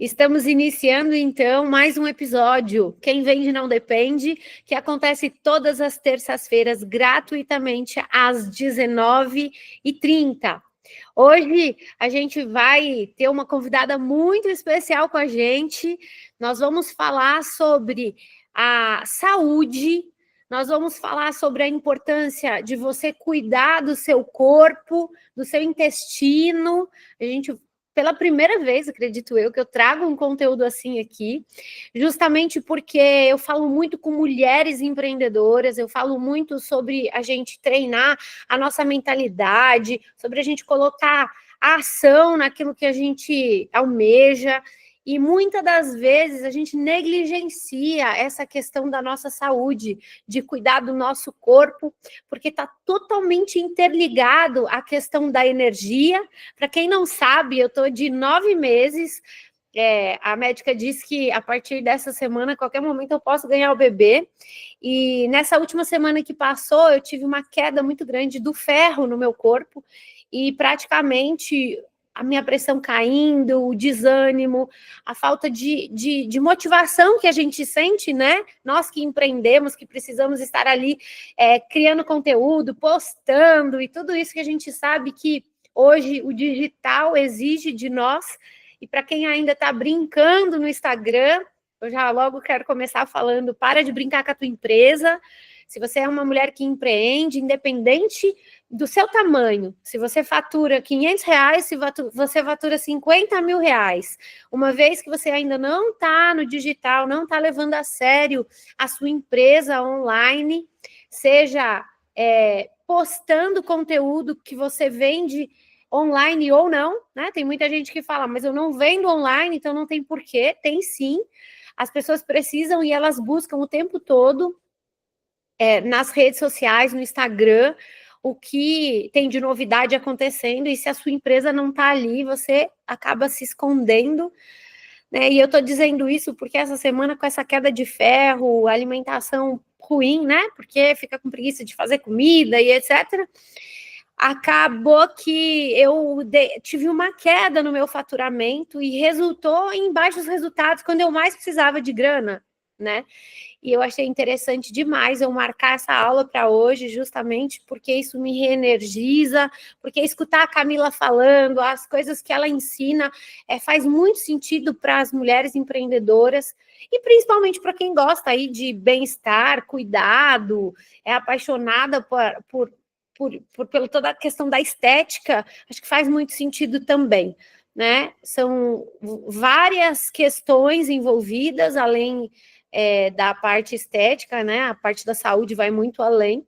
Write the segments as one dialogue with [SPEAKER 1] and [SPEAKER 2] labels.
[SPEAKER 1] Estamos iniciando, então, mais um episódio, Quem Vende Não Depende, que acontece todas as terças-feiras, gratuitamente, às 19h30. Hoje, a gente vai ter uma convidada muito especial com a gente. Nós vamos falar sobre a saúde, nós vamos falar sobre a importância de você cuidar do seu corpo, do seu intestino. A gente pela primeira vez, acredito eu, que eu trago um conteúdo assim aqui, justamente porque eu falo muito com mulheres empreendedoras, eu falo muito sobre a gente treinar a nossa mentalidade, sobre a gente colocar a ação naquilo que a gente almeja, e muitas das vezes a gente negligencia essa questão da nossa saúde, de cuidar do nosso corpo, porque está totalmente interligado à questão da energia. Para quem não sabe, eu estou de 9 meses, a médica disse que a partir dessa semana, a qualquer momento eu posso ganhar o bebê, e nessa última semana que passou, eu tive uma queda muito grande do ferro no meu corpo, e praticamente a minha pressão caindo, o desânimo, a falta de motivação que a gente sente, né? Nós que empreendemos, que precisamos estar ali criando conteúdo, postando, e tudo isso que a gente sabe que hoje o digital exige de nós. E para quem ainda está brincando no Instagram, eu já logo quero começar falando, para de brincar com a tua empresa. Se você é uma mulher que empreende, independente do seu tamanho, se você fatura R$500, se você fatura R$50.000, uma vez que você ainda não está no digital, não está levando a sério a sua empresa online, seja postando conteúdo que você vende online ou não, né? Tem muita gente que fala, mas eu não vendo online, então não tem porquê. Tem sim. As pessoas precisam e elas buscam o tempo todo nas redes sociais, no Instagram, o que tem de novidade acontecendo, e se a sua empresa não está ali, você acaba se escondendo, né? E eu estou dizendo isso porque essa semana, com essa queda de ferro, alimentação ruim, né? Porque fica com preguiça de fazer comida e etc., acabou que eu tive uma queda no meu faturamento e resultou em baixos resultados quando eu mais precisava de grana, né? E eu achei interessante demais eu marcar essa aula para hoje, justamente porque isso me reenergiza, porque escutar a Camila falando, as coisas que ela ensina, faz muito sentido para as mulheres empreendedoras, e principalmente para quem gosta aí de bem-estar, cuidado, é apaixonada por toda a questão da estética, acho que faz muito sentido também, né? São várias questões envolvidas, além da parte estética, né? A parte da saúde vai muito além.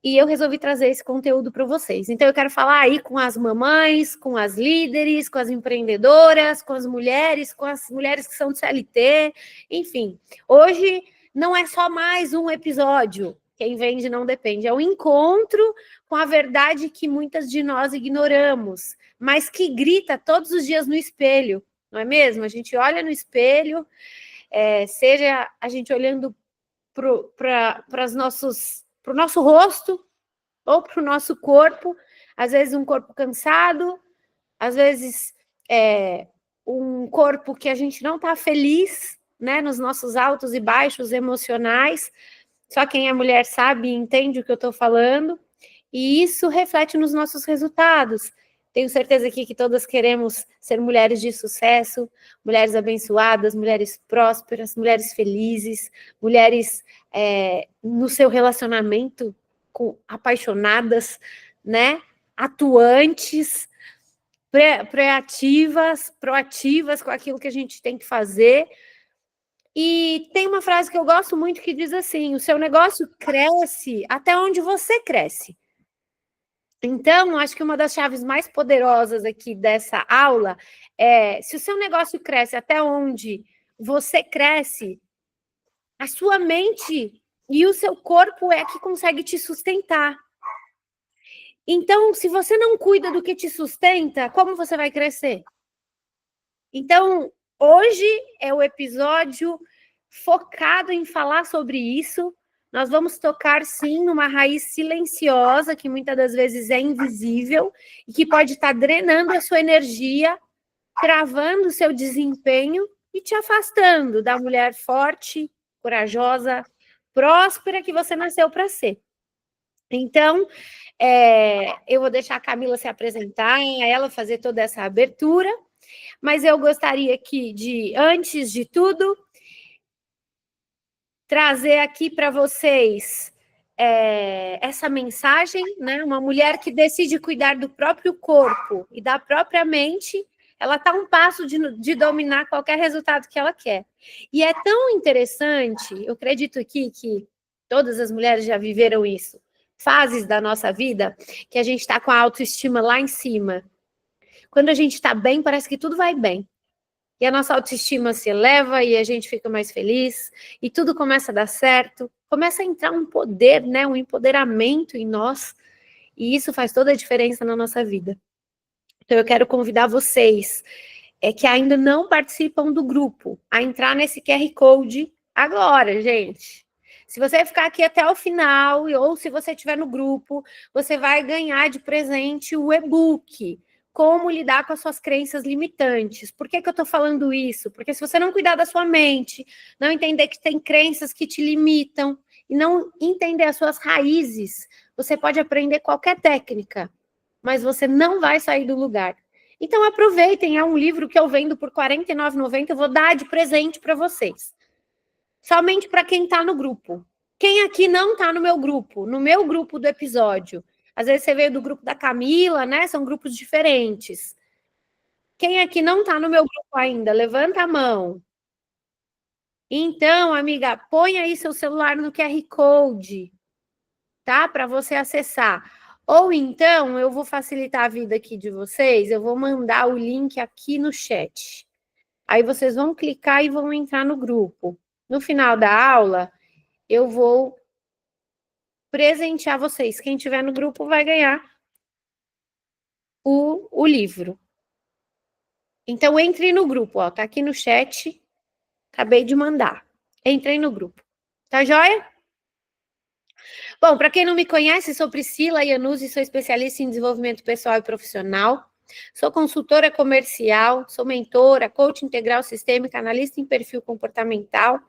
[SPEAKER 1] E eu resolvi trazer esse conteúdo para vocês. Então, eu quero falar aí com as mamães, com as líderes, com as empreendedoras, com as mulheres que são de CLT, enfim. Hoje não é só mais um episódio, Quem Vende Não Depende, é um encontro com a verdade que muitas de nós ignoramos, mas que grita todos os dias no espelho, não é mesmo? A gente olha no espelho, seja a gente olhando para o nosso rosto ou para o nosso corpo, às vezes um corpo cansado, às vezes um corpo que a gente não está feliz, né, nos nossos altos e baixos emocionais. Só quem é mulher sabe e entende o que eu estou falando, e isso reflete nos nossos resultados. Tenho certeza aqui que todas queremos ser mulheres de sucesso, mulheres abençoadas, mulheres prósperas, mulheres felizes, mulheres no seu relacionamento apaixonadas, né? Atuantes, proativas com aquilo que a gente tem que fazer. E tem uma frase que eu gosto muito que diz assim: o seu negócio cresce até onde você cresce. Então, acho que uma das chaves mais poderosas aqui dessa aula é: se o seu negócio cresce até onde você cresce, a sua mente e o seu corpo é que consegue te sustentar. Então, se você não cuida do que te sustenta, como você vai crescer? Então, hoje é o episódio focado em falar sobre isso. Nós vamos tocar, sim, numa raiz silenciosa, que muitas das vezes é invisível, e que pode estar drenando a sua energia, travando o seu desempenho e te afastando da mulher forte, corajosa, próspera que você nasceu para ser. Então, eu vou deixar a Camila se apresentar, ela fazer toda essa abertura, mas eu gostaria aqui de, antes de tudo, trazer aqui para vocês essa mensagem, né? Uma mulher que decide cuidar do próprio corpo e da própria mente, ela está um passo de dominar qualquer resultado que ela quer. E é tão interessante, eu acredito aqui que todas as mulheres já viveram isso, fases da nossa vida, que a gente está com a autoestima lá em cima. Quando a gente está bem, parece que tudo vai bem. E a nossa autoestima se eleva e a gente fica mais feliz, e tudo começa a dar certo, começa a entrar um poder, né, um empoderamento em nós, e isso faz toda a diferença na nossa vida. Então eu quero convidar vocês que ainda não participam do grupo a entrar nesse QR Code agora, gente. Se você ficar aqui até o final, ou se você estiver no grupo, você vai ganhar de presente o e-book. Como lidar com as suas crenças limitantes. Por que eu estou falando isso? Porque se você não cuidar da sua mente, não entender que tem crenças que te limitam, e não entender as suas raízes, você pode aprender qualquer técnica, mas você não vai sair do lugar. Então aproveitem, é um livro que eu vendo por R$ 49,90, eu vou dar de presente para vocês. Somente para quem está no grupo. Quem aqui não está no meu grupo do episódio? Às vezes você veio do grupo da Camila, né? São grupos diferentes. Quem aqui não está no meu grupo ainda? Levanta a mão. Então, amiga, põe aí seu celular no QR Code, tá? Para você acessar. Ou então, eu vou facilitar a vida aqui de vocês, eu vou mandar o link aqui no chat. Aí vocês vão clicar e vão entrar no grupo. No final da aula, eu vou presentear vocês. Quem tiver no grupo vai ganhar o livro. Então, entre no grupo, ó, tá aqui no chat, acabei de mandar. Entrei no grupo. Tá joia? Bom, para quem não me conhece, sou Priscila Iannuzzi, sou especialista em desenvolvimento pessoal e profissional. Sou consultora comercial, sou mentora, coach integral sistêmica, analista em perfil comportamental,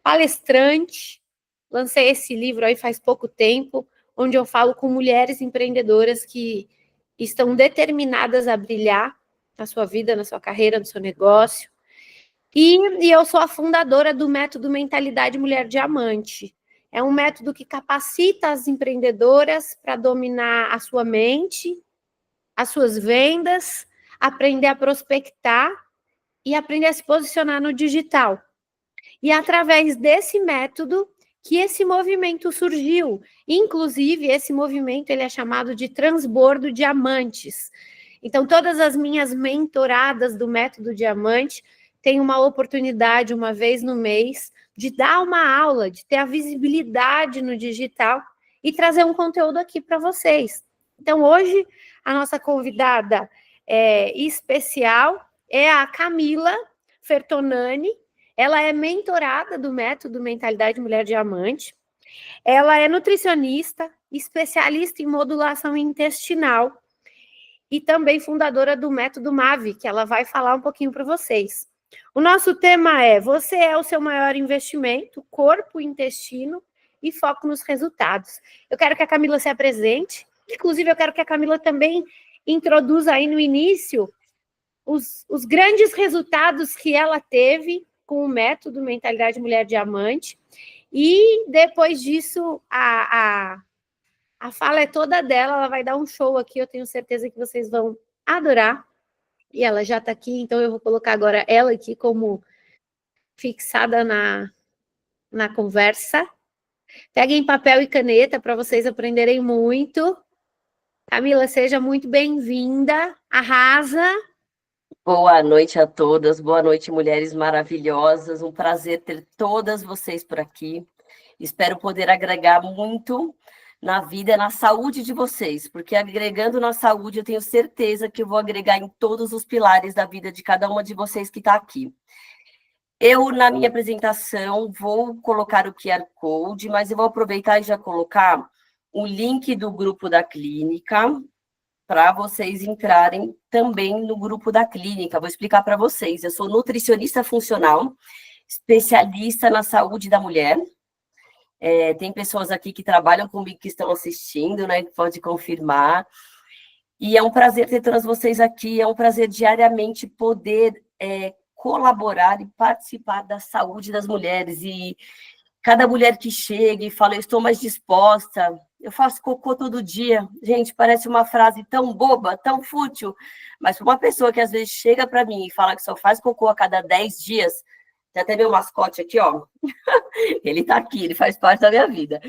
[SPEAKER 1] palestrante. Lancei esse livro aí faz pouco tempo, onde eu falo com mulheres empreendedoras que estão determinadas a brilhar na sua vida, na sua carreira, no seu negócio. E eu sou a fundadora do método Mentalidade Mulher Diamante. É um método que capacita as empreendedoras para dominar a sua mente, as suas vendas, aprender a prospectar e aprender a se posicionar no digital. E através desse método que esse movimento surgiu. Inclusive, esse movimento ele é chamado de transbordo diamantes. Então, todas as minhas mentoradas do método diamante têm uma oportunidade, uma vez no mês, de dar uma aula, de ter a visibilidade no digital e trazer um conteúdo aqui para vocês. Então, hoje, a nossa convidada especial é a Camila Fertonani. Ela é mentorada do método Mentalidade Mulher Diamante. Ela é nutricionista, especialista em modulação intestinal e também fundadora do método MAVE, que ela vai falar um pouquinho para vocês. O nosso tema é: você é o seu maior investimento, corpo, intestino e foco nos resultados. Eu quero que a Camila se apresente. Inclusive, eu quero que a Camila também introduza aí no início os grandes resultados que ela teve com o método Mentalidade Mulher Diamante. E depois disso, a fala é toda dela, ela vai dar um show aqui, eu tenho certeza que vocês vão adorar. E ela já está aqui, então eu vou colocar agora ela aqui como fixada na conversa. Peguem papel e caneta para vocês aprenderem muito. Camila, seja muito bem-vinda. Arrasa.
[SPEAKER 2] Boa noite a todas, boa noite, mulheres maravilhosas. Um prazer ter todas vocês por aqui. Espero poder agregar muito na vida e na saúde de vocês, porque agregando na saúde, eu tenho certeza que eu vou agregar em todos os pilares da vida de cada uma de vocês que está aqui. Eu, na minha apresentação, vou colocar o QR Code, mas eu vou aproveitar e já colocar o link do grupo da clínica, para vocês entrarem também no grupo da clínica. Vou explicar para vocês. Eu sou nutricionista funcional, especialista na saúde da mulher. Tem pessoas aqui que trabalham comigo que estão assistindo, né? Que pode confirmar. E é um prazer ter todas vocês aqui. É um prazer diariamente poder colaborar e participar da saúde das mulheres. E cada mulher que chega e fala, eu estou mais disposta, eu faço cocô todo dia. Gente, parece uma frase tão boba, tão fútil, mas para uma pessoa que às vezes chega para mim e fala que só faz cocô a cada 10 dias, tem até meu mascote aqui, ó. Ele está aqui, ele faz parte da minha vida.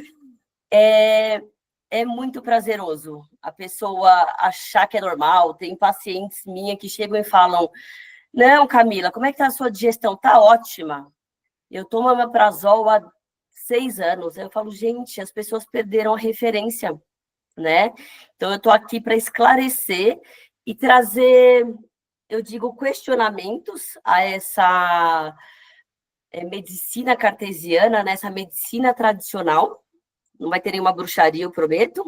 [SPEAKER 2] É muito prazeroso a pessoa achar que é normal. Tem pacientes minhas que chegam e falam, não, Camila, como é que está a sua digestão? Tá ótima. Eu tomo omeprazol há 6 anos. Eu falo, gente, as pessoas perderam a referência, né? Então, eu estou aqui para esclarecer e trazer, eu digo, questionamentos a essa medicina cartesiana, né? Essa medicina tradicional. Não vai ter nenhuma bruxaria, eu prometo.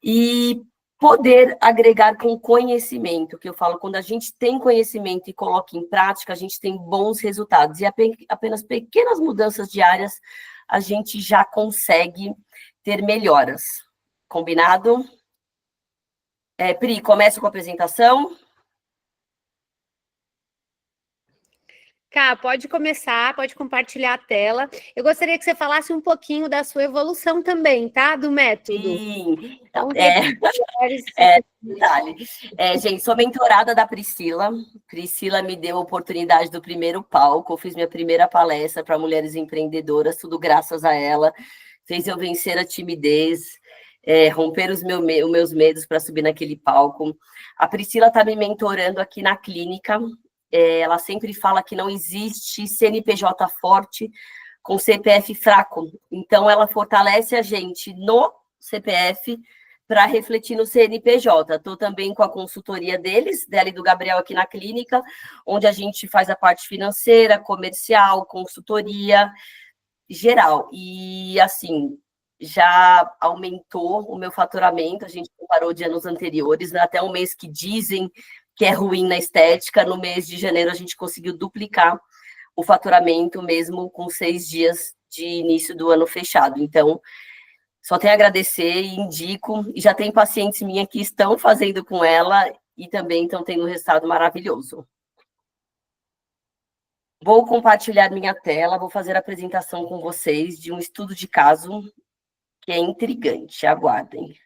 [SPEAKER 2] E poder agregar com conhecimento, que eu falo, quando a gente tem conhecimento e coloca em prática, a gente tem bons resultados. E apenas pequenas mudanças diárias, a gente já consegue ter melhoras. Combinado? Pri, começa com a apresentação.
[SPEAKER 1] Cá, pode começar, pode compartilhar a tela. Eu gostaria que você falasse um pouquinho da sua evolução também, tá? Do método.
[SPEAKER 2] Sim,
[SPEAKER 1] Então,
[SPEAKER 2] detalhe. Gente, sou mentorada da Priscila. Priscila me deu a oportunidade do primeiro palco. Eu fiz minha primeira palestra para mulheres empreendedoras, tudo graças a ela. Fez eu vencer a timidez, romper os meus medos para subir naquele palco. A Priscila está me mentorando aqui na clínica. Ela sempre fala que não existe CNPJ forte com CPF fraco. Então, ela fortalece a gente no CPF para refletir no CNPJ. Estou também com a consultoria dela e do Gabriel aqui na clínica, onde a gente faz a parte financeira, comercial, consultoria geral. E, assim, já aumentou o meu faturamento, a gente comparou de anos anteriores, né? Até um mês que dizem que é ruim na estética, no mês de janeiro a gente conseguiu duplicar o faturamento, mesmo com 6 dias de início do ano fechado. Então, só tenho a agradecer e indico, e já tem pacientes minhas que estão fazendo com ela e também estão tendo um resultado maravilhoso. Vou compartilhar minha tela, vou fazer a apresentação com vocês de um estudo de caso que é intrigante. Aguardem.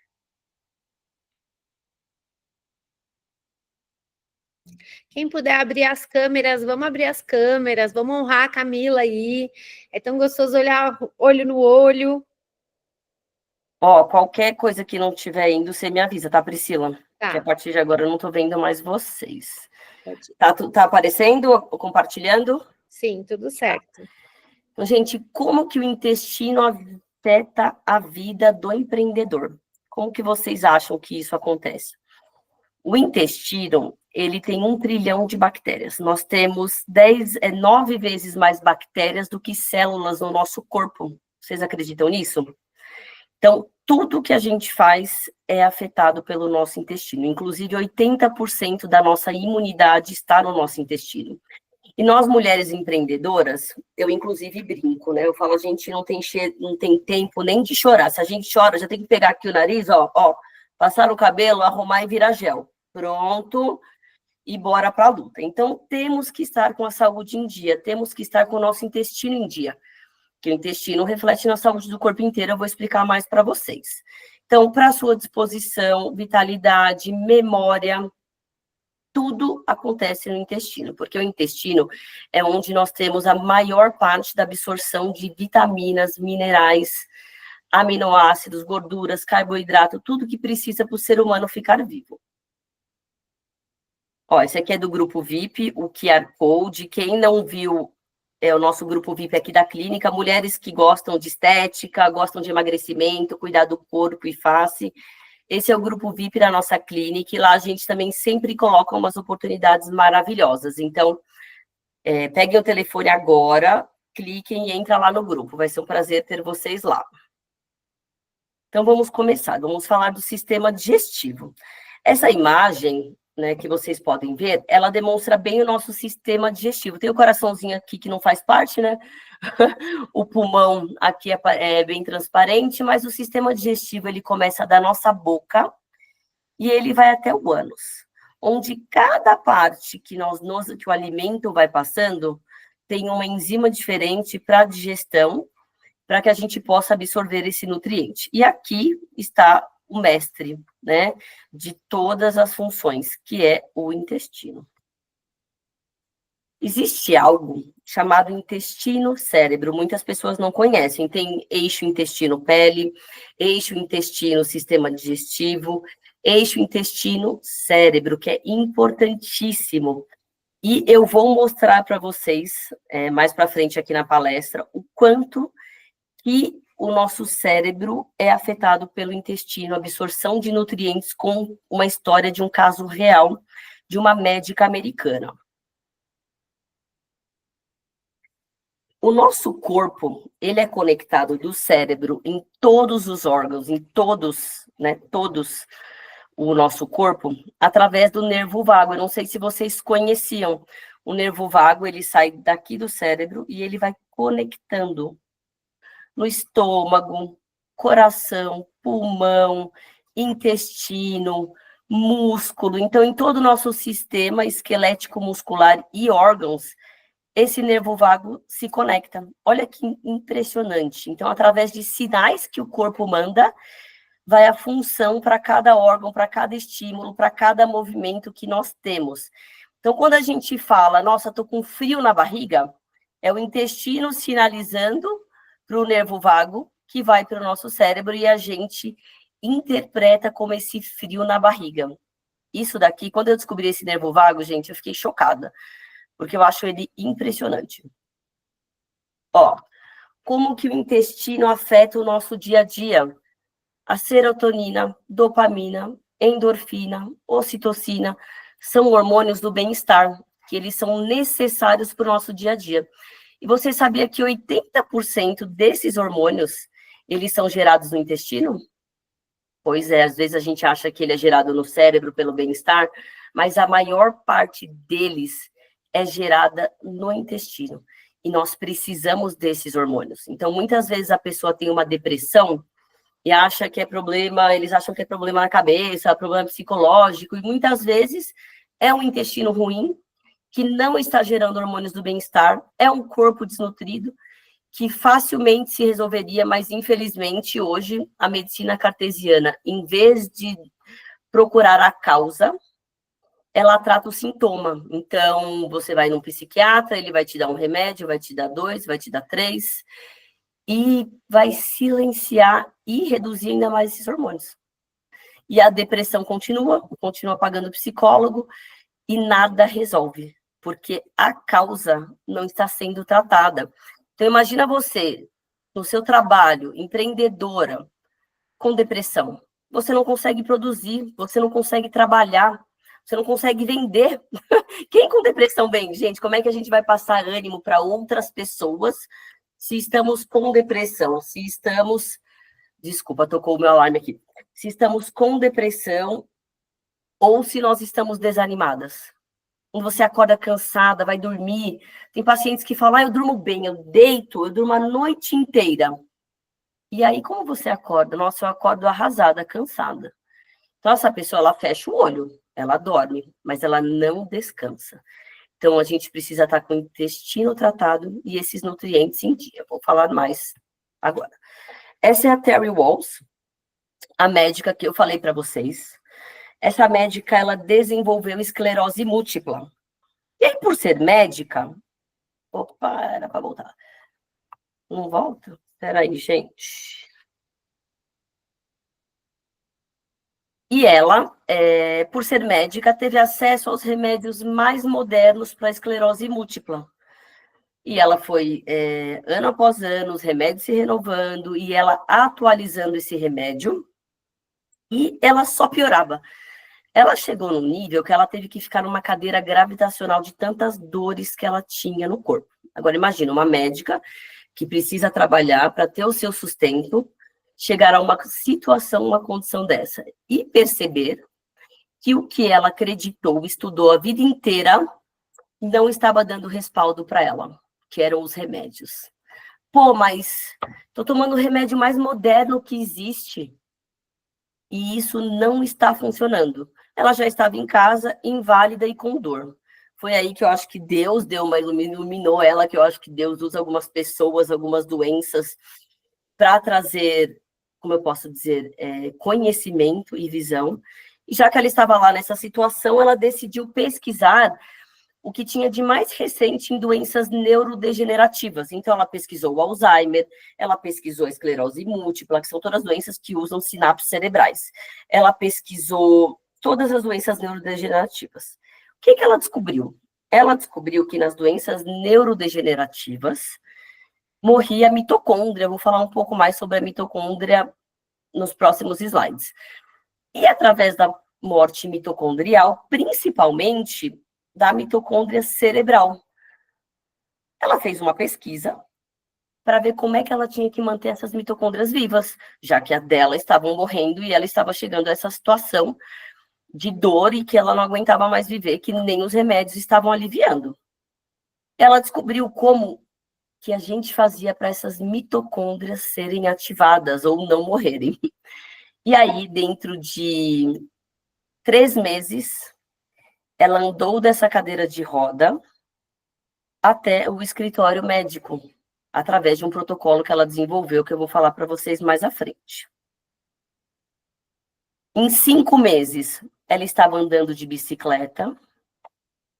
[SPEAKER 1] Quem puder abrir as câmeras, vamos abrir as câmeras, vamos honrar a Camila aí. É tão gostoso olhar olho no olho.
[SPEAKER 2] Qualquer coisa que não estiver indo, você me avisa, tá, Priscila?
[SPEAKER 1] Tá.
[SPEAKER 2] Que a partir de agora eu não estou vendo mais vocês. Tá aparecendo, compartilhando?
[SPEAKER 1] Sim, tudo certo.
[SPEAKER 2] Então, gente, como que o intestino afeta a vida do empreendedor? Como que vocês acham que isso acontece? O intestino, ele tem 1 trilhão de bactérias. Nós temos 9 vezes mais bactérias do que células no nosso corpo. Vocês acreditam nisso? Então, tudo que a gente faz é afetado pelo nosso intestino. Inclusive, 80% da nossa imunidade está no nosso intestino. E nós, mulheres empreendedoras, eu inclusive brinco, né? Eu falo, a gente não tem tempo nem de chorar. Se a gente chora, já tem que pegar aqui o nariz, passar o cabelo, arrumar e virar gel. Pronto, e bora para a luta. Então, temos que estar com a saúde em dia, temos que estar com o nosso intestino em dia, que o intestino reflete na saúde do corpo inteiro, eu vou explicar mais para vocês. Então, para a sua disposição, vitalidade, memória, tudo acontece no intestino, porque o intestino é onde nós temos a maior parte da absorção de vitaminas, minerais, aminoácidos, gorduras, carboidrato, tudo que precisa para o ser humano ficar vivo. Esse aqui é do grupo VIP, o QR Code. Quem não viu o nosso grupo VIP aqui da clínica, mulheres que gostam de estética, gostam de emagrecimento, cuidar do corpo e face. Esse é o grupo VIP da nossa clínica, e lá a gente também sempre coloca umas oportunidades maravilhosas. Então, peguem o telefone agora, cliquem e entrem lá no grupo. Vai ser um prazer ter vocês lá. Então, vamos começar. Vamos falar do sistema digestivo. Essa imagem, né, que vocês podem ver, ela demonstra bem o nosso sistema digestivo. Tem o coraçãozinho aqui que não faz parte, né? O pulmão aqui é bem transparente, mas o sistema digestivo, ele começa da nossa boca e ele vai até o ânus, onde cada parte que o alimento vai passando tem uma enzima diferente para a digestão, para que a gente possa absorver esse nutriente. E aqui está o mestre, né, de todas as funções, que é o intestino. Existe algo chamado intestino-cérebro, muitas pessoas não conhecem. Tem eixo intestino-pele, eixo intestino-sistema digestivo, eixo intestino-cérebro, que é importantíssimo. E eu vou mostrar para vocês, mais para frente aqui na palestra, o quanto que o nosso cérebro é afetado pelo intestino, absorção de nutrientes, com uma história de um caso real de uma médica americana. O nosso corpo, ele é conectado do cérebro em todos os órgãos, em todos, né, todos o nosso corpo, através do nervo vago. Eu não sei se vocês conheciam. O nervo vago, ele sai daqui do cérebro e ele vai conectando no estômago, coração, pulmão, intestino, músculo. Então, em todo o nosso sistema esquelético muscular e órgãos, esse nervo vago se conecta. Olha que impressionante. Então, através de sinais que o corpo manda, vai a função para cada órgão, para cada estímulo, para cada movimento que nós temos. Então, quando a gente fala, nossa, estou com frio na barriga, é o intestino sinalizando para o nervo vago, que vai para o nosso cérebro, e a gente interpreta como esse frio na barriga. Isso daqui, quando eu descobri esse nervo vago, gente, eu fiquei chocada, porque eu acho ele impressionante. Ó, como que o intestino afeta o nosso dia a dia? A serotonina, dopamina, endorfina, ocitocina, são hormônios do bem-estar, que eles são necessários para o nosso dia a dia. E você sabia que 80% desses hormônios, eles são gerados no intestino? Pois é, às vezes a gente acha que ele é gerado no cérebro pelo bem-estar, mas a maior parte deles é gerada no intestino. E nós precisamos desses hormônios. Então, muitas vezes a pessoa tem uma depressão e acha que é problema, eles acham que é problema na cabeça, problema psicológico, e muitas vezes é um intestino ruim, que não está gerando hormônios do bem-estar, é um corpo desnutrido, que facilmente se resolveria, mas infelizmente hoje a medicina cartesiana, em vez de procurar a causa, ela trata o sintoma. Então, você vai num psiquiatra, ele vai te dar um remédio, vai te dar 2, vai te dar 3, e vai silenciar e reduzir ainda mais esses hormônios. E a depressão continua pagando psicólogo, e nada resolve, porque a causa não está sendo tratada. Então, imagina você, no seu trabalho, empreendedora, com depressão. Você não consegue produzir, você não consegue trabalhar, você não consegue vender. Quem com depressão vende? Gente, como é que a gente vai passar ânimo para outras pessoas se estamos com depressão? Se estamos... Desculpa, tocou o meu alarme aqui. Se estamos com depressão ou se nós estamos desanimadas. Quando você acorda cansada, vai dormir. Tem pacientes que falam, eu durmo bem, eu deito, eu durmo a noite inteira. E aí, como você acorda? Nossa, eu acordo arrasada, cansada. Então, essa pessoa, ela fecha o olho, ela dorme, mas ela não descansa. Então, a gente precisa estar com o intestino tratado e esses nutrientes em dia. Vou falar mais agora. Essa é a Terry Walls, a médica que eu falei para vocês. Essa médica, ela desenvolveu esclerose múltipla. E aí, por ser médica... Opa, era para voltar. Não volta? Espera aí, gente. E ela, por ser médica, teve acesso aos remédios mais modernos para a esclerose múltipla. E ela foi, ano após ano, os remédios se renovando, e ela atualizando esse remédio, e ela só piorava. Ela chegou num nível que ela teve que ficar numa cadeira gravitacional de tantas dores que ela tinha no corpo. Agora, imagina, uma médica que precisa trabalhar para ter o seu sustento, chegar a uma situação, uma condição dessa, e perceber que o que ela acreditou, estudou a vida inteira, não estava dando respaldo para ela, que eram os remédios. Pô, mas tô tomando o remédio mais moderno que existe e isso não está funcionando. Ela já estava em casa, inválida e com dor. Foi aí que eu acho que Deus deu uma iluminou ela, que eu acho que Deus usa algumas pessoas, algumas doenças, para trazer, como eu posso dizer, conhecimento e visão. E já que ela estava lá nessa situação, ela decidiu pesquisar o que tinha de mais recente em doenças neurodegenerativas. Então, ela pesquisou o Alzheimer, ela pesquisou a esclerose múltipla, que são todas doenças que usam sinapses cerebrais. Ela pesquisou todas as doenças neurodegenerativas. O que ela descobriu? Ela descobriu que nas doenças neurodegenerativas morria a mitocôndria. Eu vou falar um pouco mais sobre a mitocôndria nos próximos slides. E através da morte mitocondrial, principalmente da mitocôndria cerebral. Ela fez uma pesquisa para ver como é que ela tinha que manter essas mitocôndrias vivas, já que a dela estavam morrendo e ela estava chegando a essa situação de dor e que ela não aguentava mais viver, que nem os remédios estavam aliviando. Ela descobriu como que a gente fazia para essas mitocôndrias serem ativadas ou não morrerem. E aí, dentro de 3 meses, ela andou dessa cadeira de roda até o escritório médico, através de um protocolo que ela desenvolveu, que eu vou falar para vocês mais à frente. Em 5 meses, ela estava andando de bicicleta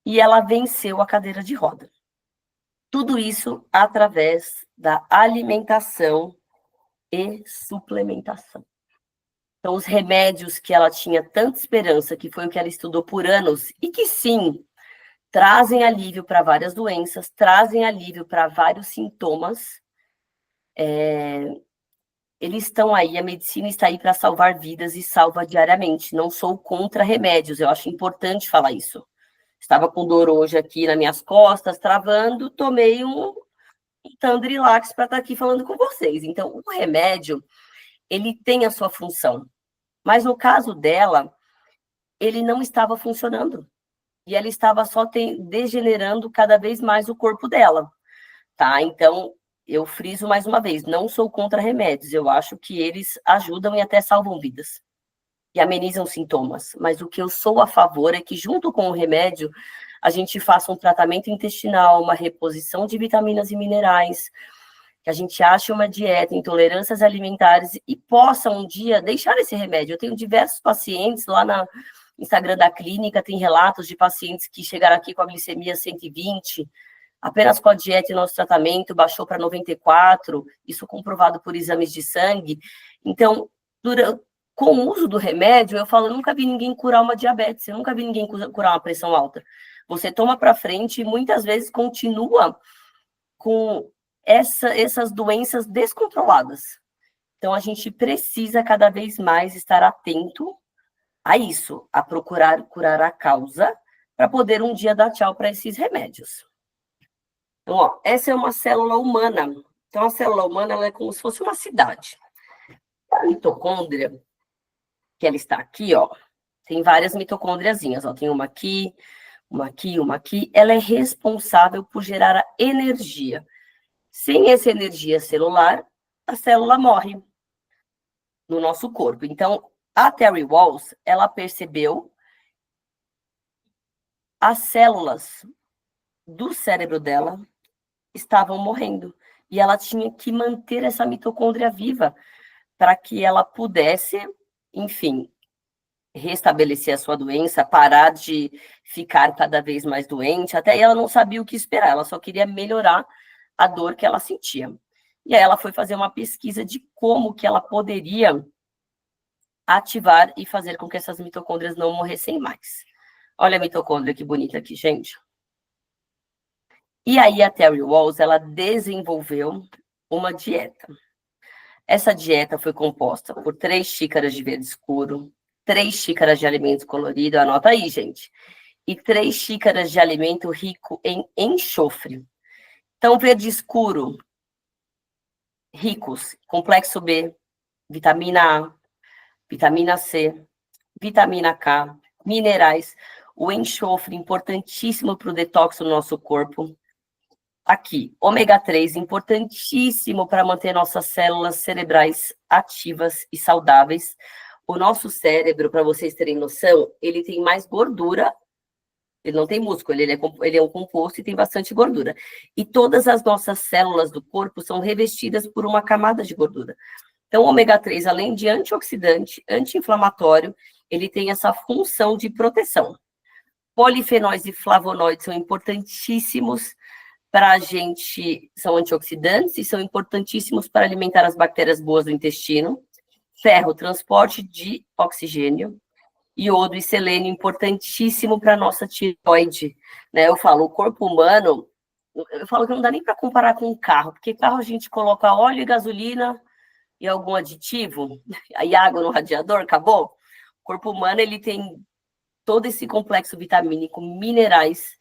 [SPEAKER 2] e ela venceu a cadeira de roda. Tudo isso através da alimentação e suplementação. Então, os remédios que ela tinha tanta esperança, que foi o que ela estudou por anos, e que sim, trazem alívio para várias doenças, trazem alívio para vários sintomas, eles estão aí, a medicina está aí para salvar vidas e salva diariamente. Não sou contra remédios, eu acho importante falar isso. Estava com dor hoje aqui nas minhas costas, travando, tomei um Tandrilax para estar aqui falando com vocês. Então, o remédio, ele tem a sua função. Mas no caso dela, ele não estava funcionando. E ela estava só degenerando cada vez mais o corpo dela, tá? Então, eu friso mais uma vez, não sou contra remédios, eu acho que eles ajudam e até salvam vidas. E amenizam sintomas. Mas o que eu sou a favor é que, junto com o remédio, a gente faça um tratamento intestinal, uma reposição de vitaminas e minerais, que a gente ache uma dieta, intolerâncias alimentares e possa um dia deixar esse remédio. Eu tenho diversos pacientes lá no Instagram da clínica, tem relatos de pacientes que chegaram aqui com a glicemia 120, apenas com a dieta e nosso tratamento, baixou para 94, isso comprovado por exames de sangue. Então, com o uso do remédio, eu falo, eu nunca vi ninguém curar uma diabetes, eu nunca vi ninguém curar uma pressão alta. Você toma para frente e muitas vezes continua com essas doenças descontroladas. Então, a gente precisa cada vez mais estar atento a isso, a procurar curar a causa, para poder um dia dar tchau para esses remédios. Então, ó, essa é uma célula humana. Então, a célula humana ela é como se fosse uma cidade. A mitocôndria, que ela está aqui, ó, tem várias mitocôndriazinhas, ó, tem uma aqui, uma aqui, uma aqui. Ela é responsável por gerar a energia. Sem essa energia celular, a célula morre no nosso corpo. Então, a Terry Walls, ela percebeu as células do cérebro dela estavam morrendo. E ela tinha que manter essa mitocôndria viva para que ela pudesse, enfim, restabelecer a sua doença, parar de ficar cada vez mais doente. Até ela não sabia o que esperar, ela só queria melhorar a dor que ela sentia. E aí ela foi fazer uma pesquisa de como que ela poderia ativar e fazer com que essas mitocôndrias não morressem mais. Olha a mitocôndria que bonita aqui, gente. E aí a Terry Walls, ela desenvolveu uma dieta. Essa dieta foi composta por 3 xícaras de verde escuro, 3 xícaras de alimento colorido, anota aí, gente, e 3 xícaras de alimento rico em enxofre. Então, verde escuro, ricos, complexo B, vitamina A, vitamina C, vitamina K, minerais, o enxofre, importantíssimo para o detox do nosso corpo. Aqui, ômega 3, importantíssimo para manter nossas células cerebrais ativas e saudáveis. O nosso cérebro, para vocês terem noção, ele tem mais gordura, ele não tem músculo, ele é um composto e tem bastante gordura. E todas as nossas células do corpo são revestidas por uma camada de gordura. Então, o ômega 3, além de antioxidante, anti-inflamatório, ele tem essa função de proteção. Polifenóis e flavonoides são importantíssimos para a gente, são antioxidantes e são importantíssimos para alimentar as bactérias boas do intestino. Ferro, transporte de oxigênio. Iodo e selênio, importantíssimo para a nossa tireoide. Né? Eu falo, o corpo humano, eu falo que não dá nem para comparar com um carro, porque carro a gente coloca óleo e gasolina e algum aditivo, aí água no radiador, acabou. O corpo humano, ele tem todo esse complexo vitamínico, minerais,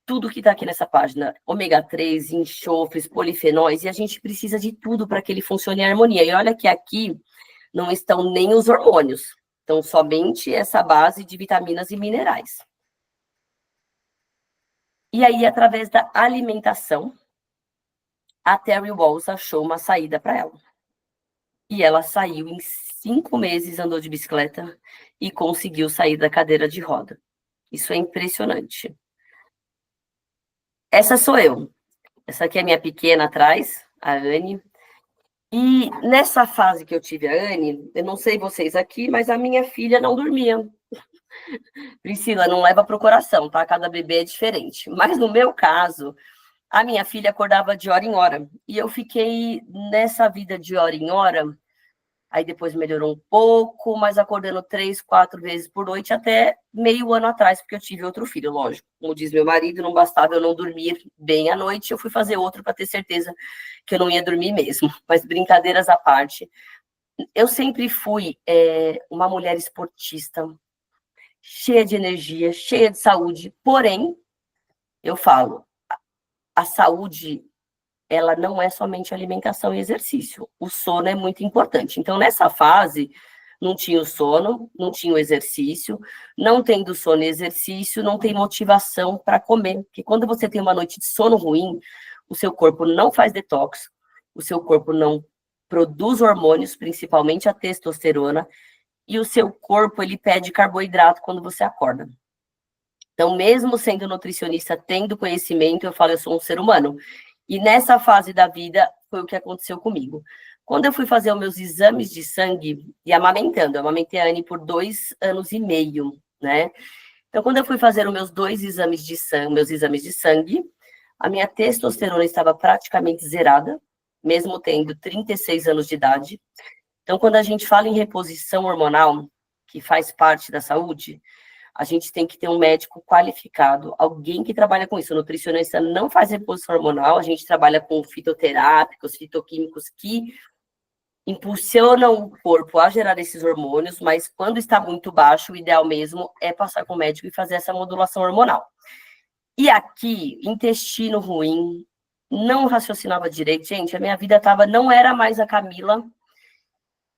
[SPEAKER 2] tudo que está aqui nessa página, ômega 3, enxofres, polifenóis, e a gente precisa de tudo para que ele funcione em harmonia. E olha que aqui não estão nem os hormônios, então somente essa base de vitaminas e minerais. E aí, através da alimentação, a Terry Walls achou uma saída para ela. E ela saiu em 5 meses, andou de bicicleta e conseguiu sair da cadeira de roda. Isso é impressionante. Essa sou eu. Essa aqui é a minha pequena atrás, a Anne. E nessa fase que eu tive a Anne, eu não sei vocês aqui, mas a minha filha não dormia. Priscila, não leva para o coração, tá? Cada bebê é diferente. Mas no meu caso, a minha filha acordava de hora em hora. E eu fiquei nessa vida de hora em hora. Aí depois melhorou um pouco, mas acordando 3, 4 vezes por noite, até meio ano atrás, porque eu tive outro filho, lógico. Como diz meu marido, não bastava eu não dormir bem à noite, eu fui fazer outro para ter certeza que eu não ia dormir mesmo. Mas brincadeiras à parte, eu sempre fui uma mulher esportista, cheia de energia, cheia de saúde, porém, eu falo, a saúde, ela não é somente alimentação e exercício. O sono é muito importante. Então, nessa fase, não tinha o sono, não tinha o exercício, não tendo sono e exercício, não tem motivação para comer. Porque quando você tem uma noite de sono ruim, o seu corpo não faz detox, o seu corpo não produz hormônios, principalmente a testosterona, e o seu corpo, ele pede carboidrato quando você acorda. Então, mesmo sendo nutricionista, tendo conhecimento, eu falo, eu sou um ser humano. E nessa fase da vida, foi o que aconteceu comigo. Quando eu fui fazer os meus exames de sangue, e amamentando, eu amamentei a Anne por 2 anos e meio, né? Então, quando eu fui fazer os meus 2 exames de sangue, a minha testosterona estava praticamente zerada, mesmo tendo 36 anos de idade. Então, quando a gente fala em reposição hormonal, que faz parte da saúde, a gente tem que ter um médico qualificado, alguém que trabalha com isso. O nutricionista não faz reposição hormonal, a gente trabalha com fitoterápicos, fitoquímicos que impulsionam o corpo a gerar esses hormônios, mas quando está muito baixo, o ideal mesmo é passar com o médico e fazer essa modulação hormonal. E aqui, intestino ruim, não raciocinava direito. Gente, a minha vida não era mais a Camila,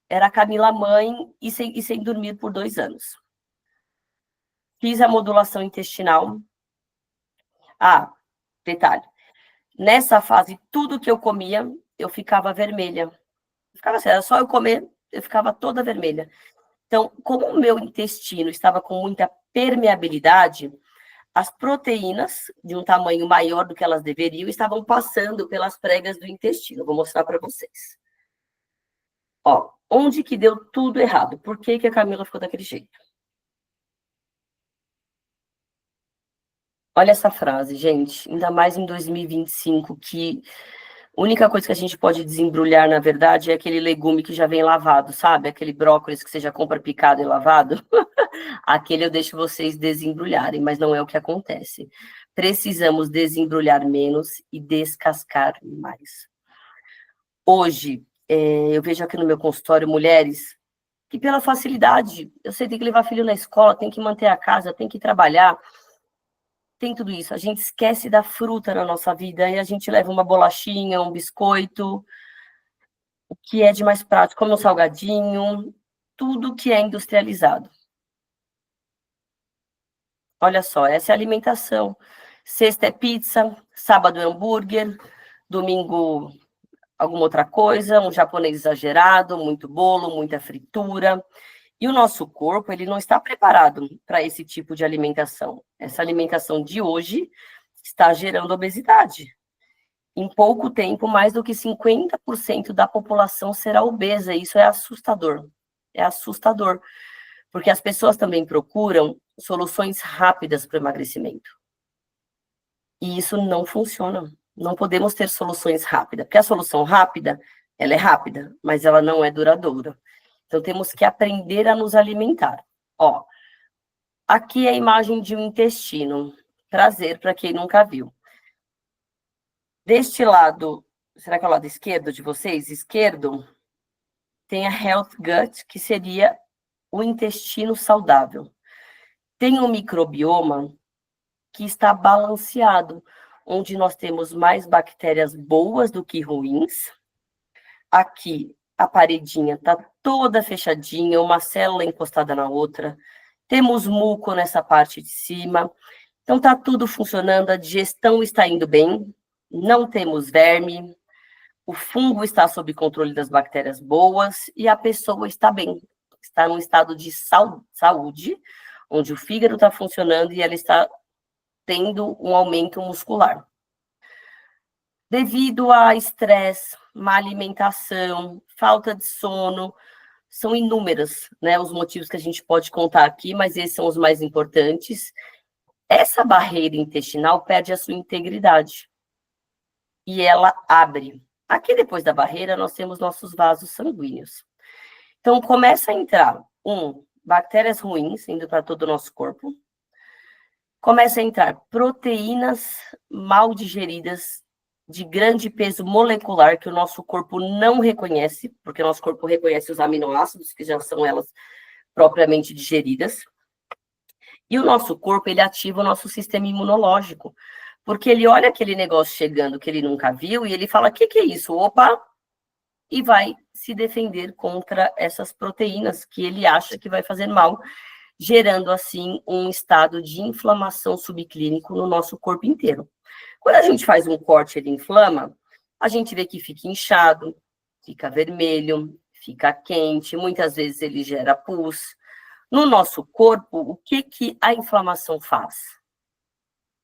[SPEAKER 2] era a Camila mãe e sem dormir por 2 anos. Fiz a modulação intestinal. Ah, detalhe. Nessa fase, tudo que eu comia, eu ficava vermelha. Ficava assim, era só eu comer, eu ficava toda vermelha. Então, como o meu intestino estava com muita permeabilidade, as proteínas, de um tamanho maior do que elas deveriam, estavam passando pelas pregas do intestino. Vou mostrar para vocês. Ó, onde que deu tudo errado? Por que que a Camila ficou daquele jeito? Olha essa frase, gente, ainda mais em 2025, que a única coisa que a gente pode desembrulhar, na verdade, é aquele legume que já vem lavado, sabe? Aquele brócolis que você já compra picado e lavado. Aquele eu deixo vocês desembrulharem, mas não é o que acontece. Precisamos desembrulhar menos e descascar mais. Hoje, eu vejo aqui no meu consultório mulheres que, pela facilidade, eu sei, tem que levar filho na escola, tem que manter a casa, tem que trabalhar, tem tudo isso. A gente esquece da fruta na nossa vida e a gente leva uma bolachinha, um biscoito. o que é de mais prático, como um salgadinho, tudo que é industrializado. Olha só, essa é a alimentação. Sexta é pizza, sábado é hambúrguer, domingo alguma outra coisa, um japonês exagerado, muito bolo, muita fritura. E o nosso corpo, ele não está preparado para esse tipo de alimentação. Essa alimentação de hoje está gerando obesidade. Em pouco tempo, mais do que 50% da população será obesa. Isso é assustador. É assustador. Porque as pessoas também procuram soluções rápidas para o emagrecimento. E isso não funciona. Não podemos ter soluções rápidas. Porque a solução rápida, ela é rápida, mas ela não é duradoura. Então, temos que aprender a nos alimentar. Ó, aqui é a imagem de um intestino. Prazer para quem nunca viu. Deste lado, será que é o lado esquerdo de vocês? Esquerdo, tem a Health Gut, que seria o intestino saudável. Tem um microbioma que está balanceado, onde nós temos mais bactérias boas do que ruins. Aqui, a paredinha está toda fechadinha, uma célula encostada na outra. Temos muco nessa parte de cima. Então, está tudo funcionando, a digestão está indo bem, não temos verme, o fungo está sob controle das bactérias boas e a pessoa está bem. Está num estado de saúde, onde o fígado está funcionando e ela está tendo um aumento muscular. Devido a estresse, má alimentação, falta de sono, são inúmeros, né, os motivos que a gente pode contar aqui, mas esses são os mais importantes. Essa barreira intestinal perde a sua integridade e ela abre. Aqui depois da barreira nós temos nossos vasos sanguíneos. Então começa a entrar, bactérias ruins indo para todo o nosso corpo. Começa a entrar proteínas mal digeridas de grande peso molecular que o nosso corpo não reconhece, porque o nosso corpo reconhece os aminoácidos, que já são elas propriamente digeridas. E o nosso corpo, ele ativa o nosso sistema imunológico, porque ele olha aquele negócio chegando que ele nunca viu e ele fala, o que é isso? Opa! E vai se defender contra essas proteínas que ele acha que vai fazer mal, gerando, assim, um estado de inflamação subclínico no nosso corpo inteiro. Quando a gente faz um corte, ele inflama, a gente vê que fica inchado, fica vermelho, fica quente, muitas vezes ele gera pus. No nosso corpo, o que a inflamação faz?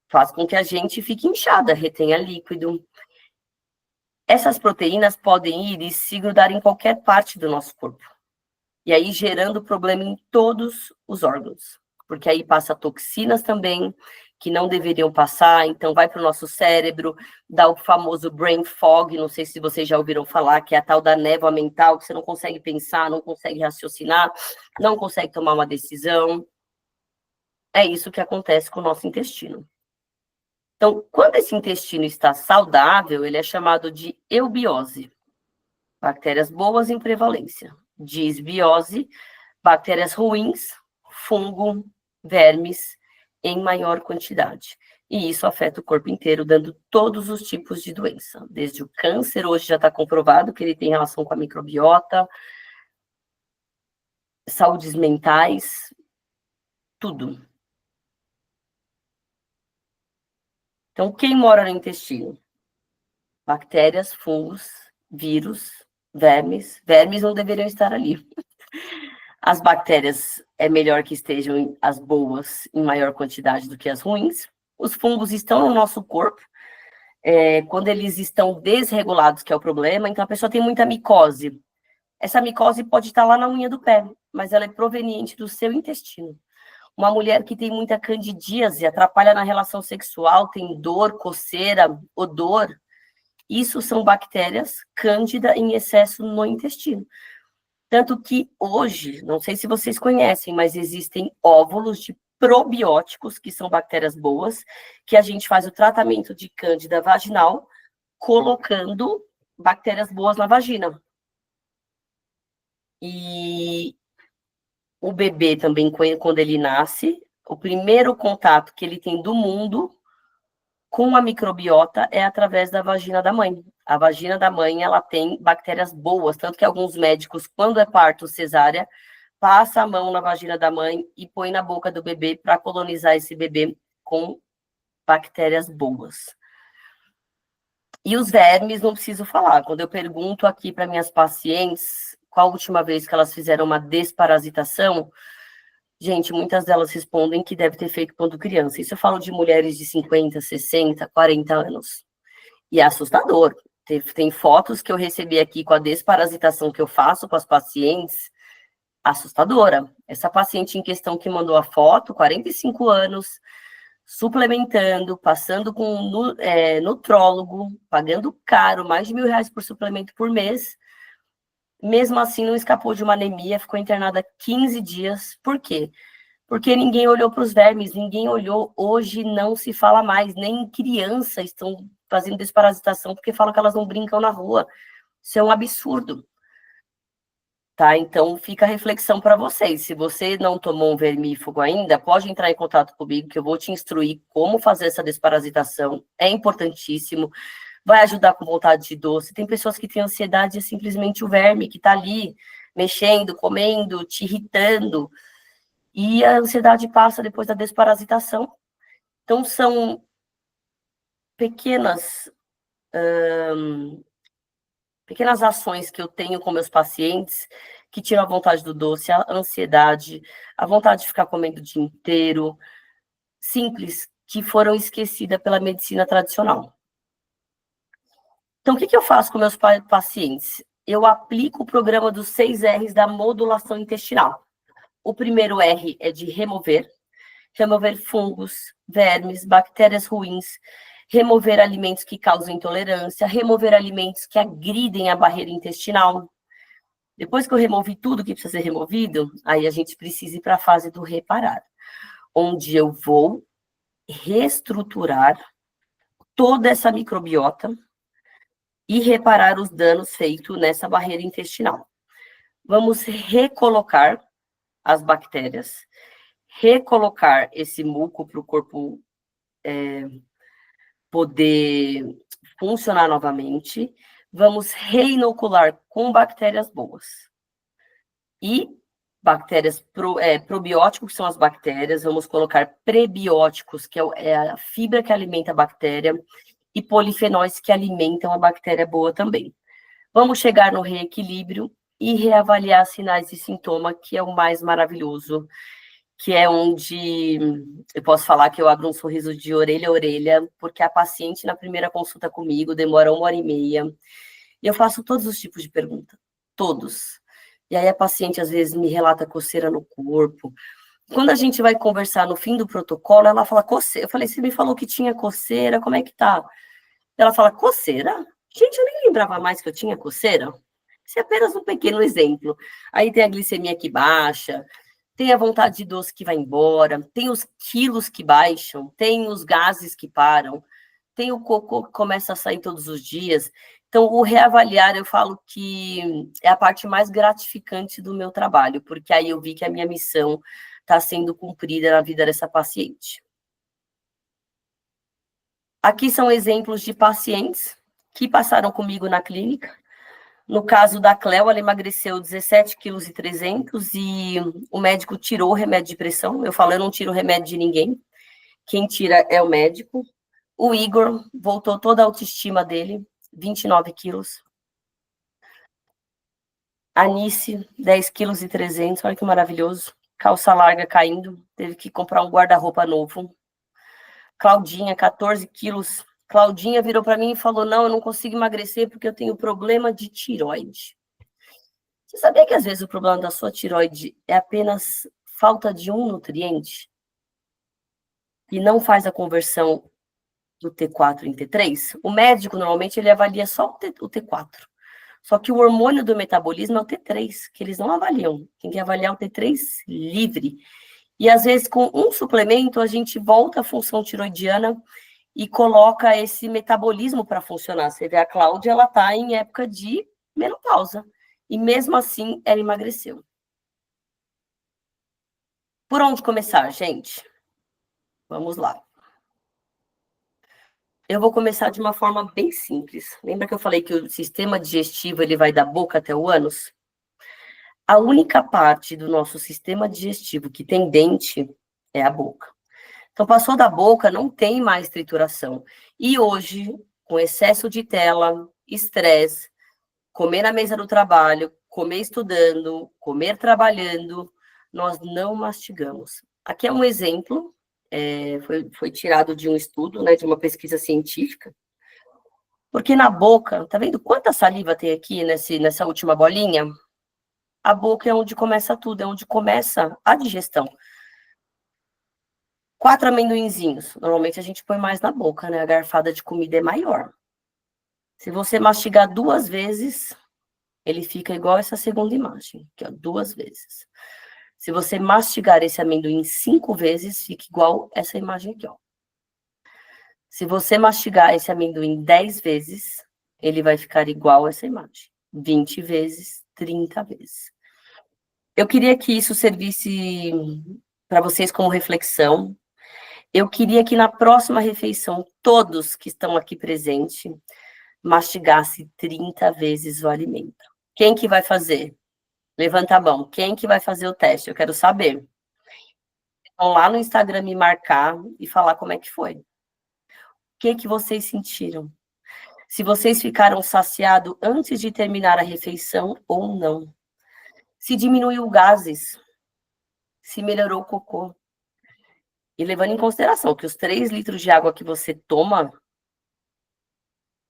[SPEAKER 2] Faz com que a gente fique inchada, retenha líquido. Essas proteínas podem ir e se grudar em qualquer parte do nosso corpo. E aí gerando problema em todos os órgãos. Porque aí passa toxinas também, que não deveriam passar, então vai para o nosso cérebro, dá o famoso brain fog, não sei se vocês já ouviram falar, que é a tal da névoa mental, que você não consegue pensar, não consegue raciocinar, não consegue tomar uma decisão. É isso que acontece com o nosso intestino. Então, quando esse intestino está saudável, ele é chamado de eubiose. Bactérias boas em prevalência. Disbiose, bactérias ruins, fungo, vermes, em maior quantidade. E isso afeta o corpo inteiro, dando todos os tipos de doença. Desde o câncer, hoje já está comprovado que ele tem relação com a microbiota, saúdes mentais, tudo. Então, quem mora no intestino? Bactérias, fungos, vírus, vermes. Vermes não deveriam estar ali. As bactérias é melhor que estejam as boas em maior quantidade do que as ruins. Os fungos estão no nosso corpo, quando eles estão desregulados, que é o problema, então a pessoa tem muita micose. Essa micose pode estar lá na unha do pé, mas ela é proveniente do seu intestino. Uma mulher que tem muita candidíase, atrapalha na relação sexual, tem dor, coceira, odor, isso são bactérias cândida em excesso no intestino. Tanto que hoje, não sei se vocês conhecem, mas existem óvulos de probióticos, que são bactérias boas, que a gente faz o tratamento de cândida vaginal, colocando bactérias boas na vagina. E o bebê também, quando ele nasce, o primeiro contato que ele tem do mundo com a microbiota é através da vagina da mãe. A vagina da mãe, ela tem bactérias boas, tanto que alguns médicos, quando é parto cesárea, passa a mão na vagina da mãe e põe na boca do bebê para colonizar esse bebê com bactérias boas. E os vermes, não preciso falar. Quando eu pergunto aqui para minhas pacientes qual a última vez que elas fizeram uma desparasitação, gente, muitas delas respondem que deve ter feito quando criança. Isso eu falo de mulheres de 50, 60, 40 anos. E é assustador. Tem fotos que eu recebi aqui com a desparasitação que eu faço com as pacientes, assustadora. Essa paciente em questão que mandou a foto, 45 anos, suplementando, passando com nutrólogo, pagando caro, mais de R$ 1.000 por suplemento por mês. Mesmo assim, não escapou de uma anemia, ficou internada 15 dias. Por quê? Porque ninguém olhou para os vermes, ninguém olhou. Hoje não se fala mais, nem crianças estão fazendo desparasitação porque falam que elas não brincam na rua. Isso é um absurdo. Tá? Então, fica a reflexão para vocês. Se você não tomou um vermífugo ainda, pode entrar em contato comigo, que eu vou te instruir como fazer essa desparasitação. É importantíssimo. Vai ajudar com vontade de doce. Tem pessoas que têm ansiedade, é simplesmente o verme que está ali, mexendo, comendo, te irritando. E a ansiedade passa depois da desparasitação. Então, são pequenas ações que eu tenho com meus pacientes que tiram a vontade do doce, a ansiedade, a vontade de ficar comendo o dia inteiro, simples, que foram esquecidas pela medicina tradicional. Então, o que eu faço com meus pacientes? Eu aplico o programa dos 6 R's da modulação intestinal. O primeiro R é de remover fungos, vermes, bactérias ruins, remover alimentos que causam intolerância, remover alimentos que agridem a barreira intestinal. Depois que eu removi tudo que precisa ser removido, aí a gente precisa ir para a fase do reparar, onde eu vou reestruturar toda essa microbiota e reparar os danos feitos nessa barreira intestinal. Vamos recolocar as bactérias, recolocar esse muco para o corpo poder funcionar novamente. Vamos reinocular com bactérias boas. E bactérias probióticos, que são as bactérias, vamos colocar prebióticos, que é a fibra que alimenta a bactéria, e polifenóis que alimentam a bactéria boa também. Vamos chegar no reequilíbrio e reavaliar sinais e sintomas, que é o mais maravilhoso, que é onde eu posso falar que eu abro um sorriso de orelha a orelha, porque a paciente, na primeira consulta comigo, demora 1h30, e eu faço todos os tipos de pergunta, todos. E aí a paciente, às vezes, me relata coceira no corpo. Quando a gente vai conversar no fim do protocolo, ela fala coceira. Eu falei, você me falou que tinha coceira, como é que tá? Ela fala, coceira? Gente, eu nem lembrava mais que eu tinha coceira. Isso é apenas um pequeno exemplo. Aí tem a glicemia que baixa, tem a vontade de doce que vai embora, tem os quilos que baixam, tem os gases que param, tem o cocô que começa a sair todos os dias. Então, o reavaliar, eu falo que é a parte mais gratificante do meu trabalho, porque aí eu vi que a minha missão está sendo cumprida na vida dessa paciente. Aqui são exemplos de pacientes que passaram comigo na clínica. No caso da Cleo, ela emagreceu 17,3 kg e o médico tirou o remédio de pressão. Eu falo, eu não tiro o remédio de ninguém. Quem tira é o médico. O Igor voltou toda a autoestima dele, 29 quilos. Anice, 10,3 kg, olha que maravilhoso. Calça larga caindo, teve que comprar um guarda-roupa novo. Claudinha, 14 quilos. Claudinha virou para mim e falou, não, eu não consigo emagrecer porque eu tenho problema de tireoide. Você sabia que às vezes o problema da sua tireoide é apenas falta de um nutriente? E não faz a conversão do T4 em T3? O médico, normalmente, ele avalia só o T4. Só que o hormônio do metabolismo é o T3, que eles não avaliam. Tem que avaliar o T3 livre. E, às vezes, com um suplemento, a gente volta à função tiroidiana e coloca esse metabolismo para funcionar. Você vê a Cláudia, ela está em época de menopausa. E, mesmo assim, ela emagreceu. Por onde começar, gente? Vamos lá. Eu vou começar de uma forma bem simples. Lembra que eu falei que o sistema digestivo ele vai da boca até o ânus? A única parte do nosso sistema digestivo que tem dente é a boca. Então, passou da boca, não tem mais trituração. E hoje, com excesso de tela, estresse, comer na mesa do trabalho, comer estudando, comer trabalhando, nós não mastigamos. Aqui é um exemplo, foi tirado de um estudo, né, de uma pesquisa científica, porque na boca, tá vendo quanta saliva tem aqui nessa última bolinha? A boca é onde começa tudo, é onde começa a digestão. 4 amendoinzinhos, normalmente a gente põe mais na boca, né? A garfada de comida é maior. Se você mastigar 2 vezes, ele fica igual essa segunda imagem, aqui, ó, 2 vezes. Se você mastigar esse amendoim 5 vezes, fica igual essa imagem aqui, ó. Se você mastigar esse amendoim 10 vezes, ele vai ficar igual essa imagem. 20 vezes, 30 vezes. Eu queria que isso servisse para vocês como reflexão. Eu queria que na próxima refeição, todos que estão aqui presentes, mastigasse 30 vezes o alimento. Quem que vai fazer? Levanta a mão. Quem que vai fazer o teste? Eu quero saber. Vão lá no Instagram me marcar e falar como é que foi. O que vocês sentiram? Se vocês ficaram saciados antes de terminar a refeição ou não. Se diminuiu gases. Se melhorou o cocô. E levando em consideração que os 3 litros de água que você toma,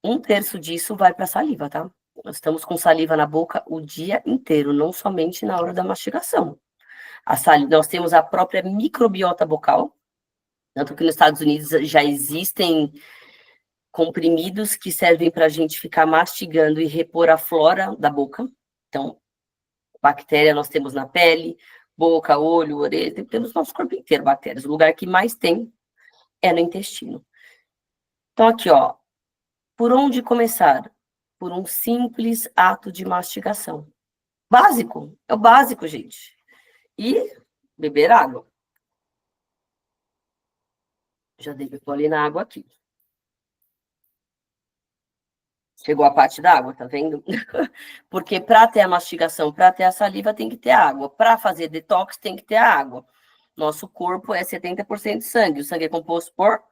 [SPEAKER 2] 1/3 disso vai para a saliva, tá? Nós estamos com saliva na boca o dia inteiro, não somente na hora da mastigação. Nós temos a própria microbiota bucal, tanto que nos Estados Unidos já existem comprimidos que servem para a gente ficar mastigando e repor a flora da boca. Então, bactéria nós temos na pele, boca, olho, orelha, temos nosso corpo inteiro bactérias. O lugar que mais tem é no intestino. Então, aqui, ó, por onde começar? Por um simples ato de mastigação. Básico, é o básico, gente. E beber água. Já dei ali na água aqui. Chegou a parte da água, tá vendo? Porque para ter a mastigação, para ter a saliva, tem que ter água. Para fazer detox, tem que ter água. Nosso corpo é 70% sangue. O sangue é composto por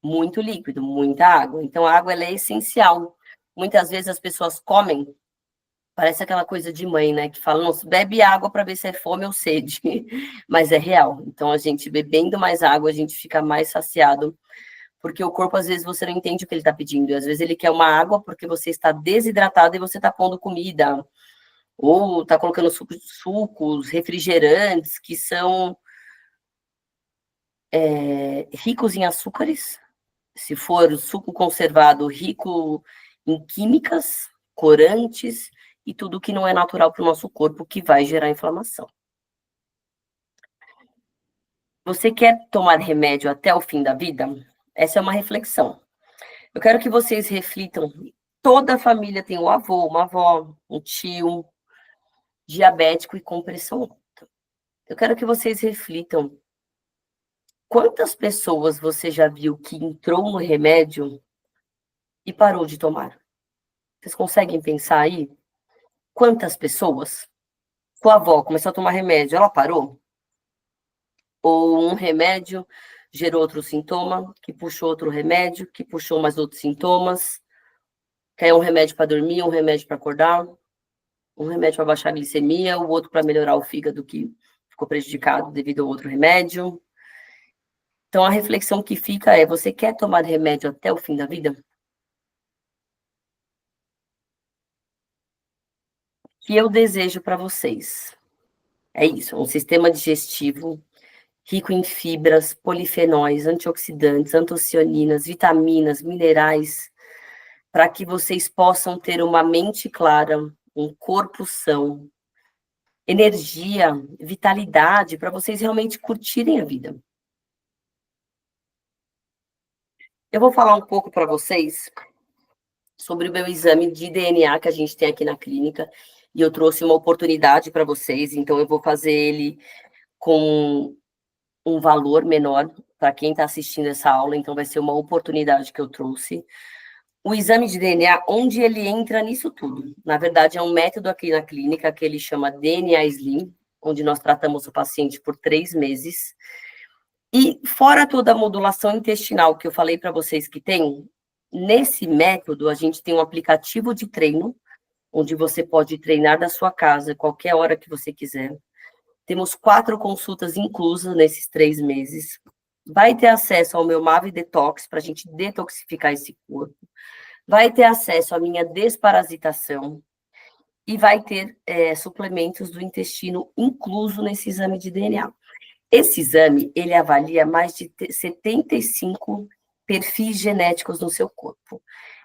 [SPEAKER 2] muito líquido, muita água. Então, a água ela é essencial. Muitas vezes as pessoas comem, parece aquela coisa de mãe, né? Que fala, não, bebe água para ver se é fome ou sede. Mas é real. Então, a gente bebendo mais água, a gente fica mais saciado. Porque o corpo, às vezes, você não entende o que ele está pedindo. E, às vezes, ele quer uma água porque você está desidratado e você está pondo comida. Ou está colocando sucos, refrigerantes, que são ricos em açúcares. Se for suco conservado, rico em químicas, corantes e tudo que não é natural para o nosso corpo, que vai gerar inflamação. Você quer tomar remédio até o fim da vida? Essa é uma reflexão. Eu quero que vocês reflitam. Toda a família tem um avô, uma avó, um tio, diabético e com pressão alta. Eu quero que vocês reflitam. Quantas pessoas você já viu que entrou no remédio e parou de tomar? Vocês conseguem pensar aí? Quantas pessoas? Sua avó começou a tomar remédio, ela parou? Ou um remédio gerou outro sintoma, que puxou outro remédio, que puxou mais outros sintomas? Quer um remédio para dormir, um remédio para acordar, um remédio para baixar a glicemia, o outro para melhorar o fígado que ficou prejudicado devido ao outro remédio. Então, a reflexão que fica é, você quer tomar remédio até o fim da vida? O que eu desejo para vocês? É isso, um sistema digestivo rico em fibras, polifenóis, antioxidantes, antocianinas, vitaminas, minerais, para que vocês possam ter uma mente clara, um corpo são, energia, vitalidade, para vocês realmente curtirem a vida. Eu vou falar um pouco para vocês sobre o meu exame de DNA que a gente tem aqui na clínica, e eu trouxe uma oportunidade para vocês, então eu vou fazer ele com um valor menor, para quem está assistindo essa aula, então vai ser uma oportunidade que eu trouxe. O exame de DNA, onde ele entra nisso tudo. Na verdade, é um método aqui na clínica que ele chama DNA Slim, onde nós tratamos o paciente por 3 meses. E fora toda a modulação intestinal que eu falei para vocês que tem, nesse método a gente tem um aplicativo de treino, onde você pode treinar da sua casa, qualquer hora que você quiser. Temos 4 consultas inclusas nesses 3 meses. Vai ter acesso ao meu Mave Detox, para a gente detoxificar esse corpo. Vai ter acesso à minha desparasitação. E vai ter suplementos do intestino incluso nesse exame de DNA. Esse exame, ele avalia mais de 75 perfis genéticos no seu corpo.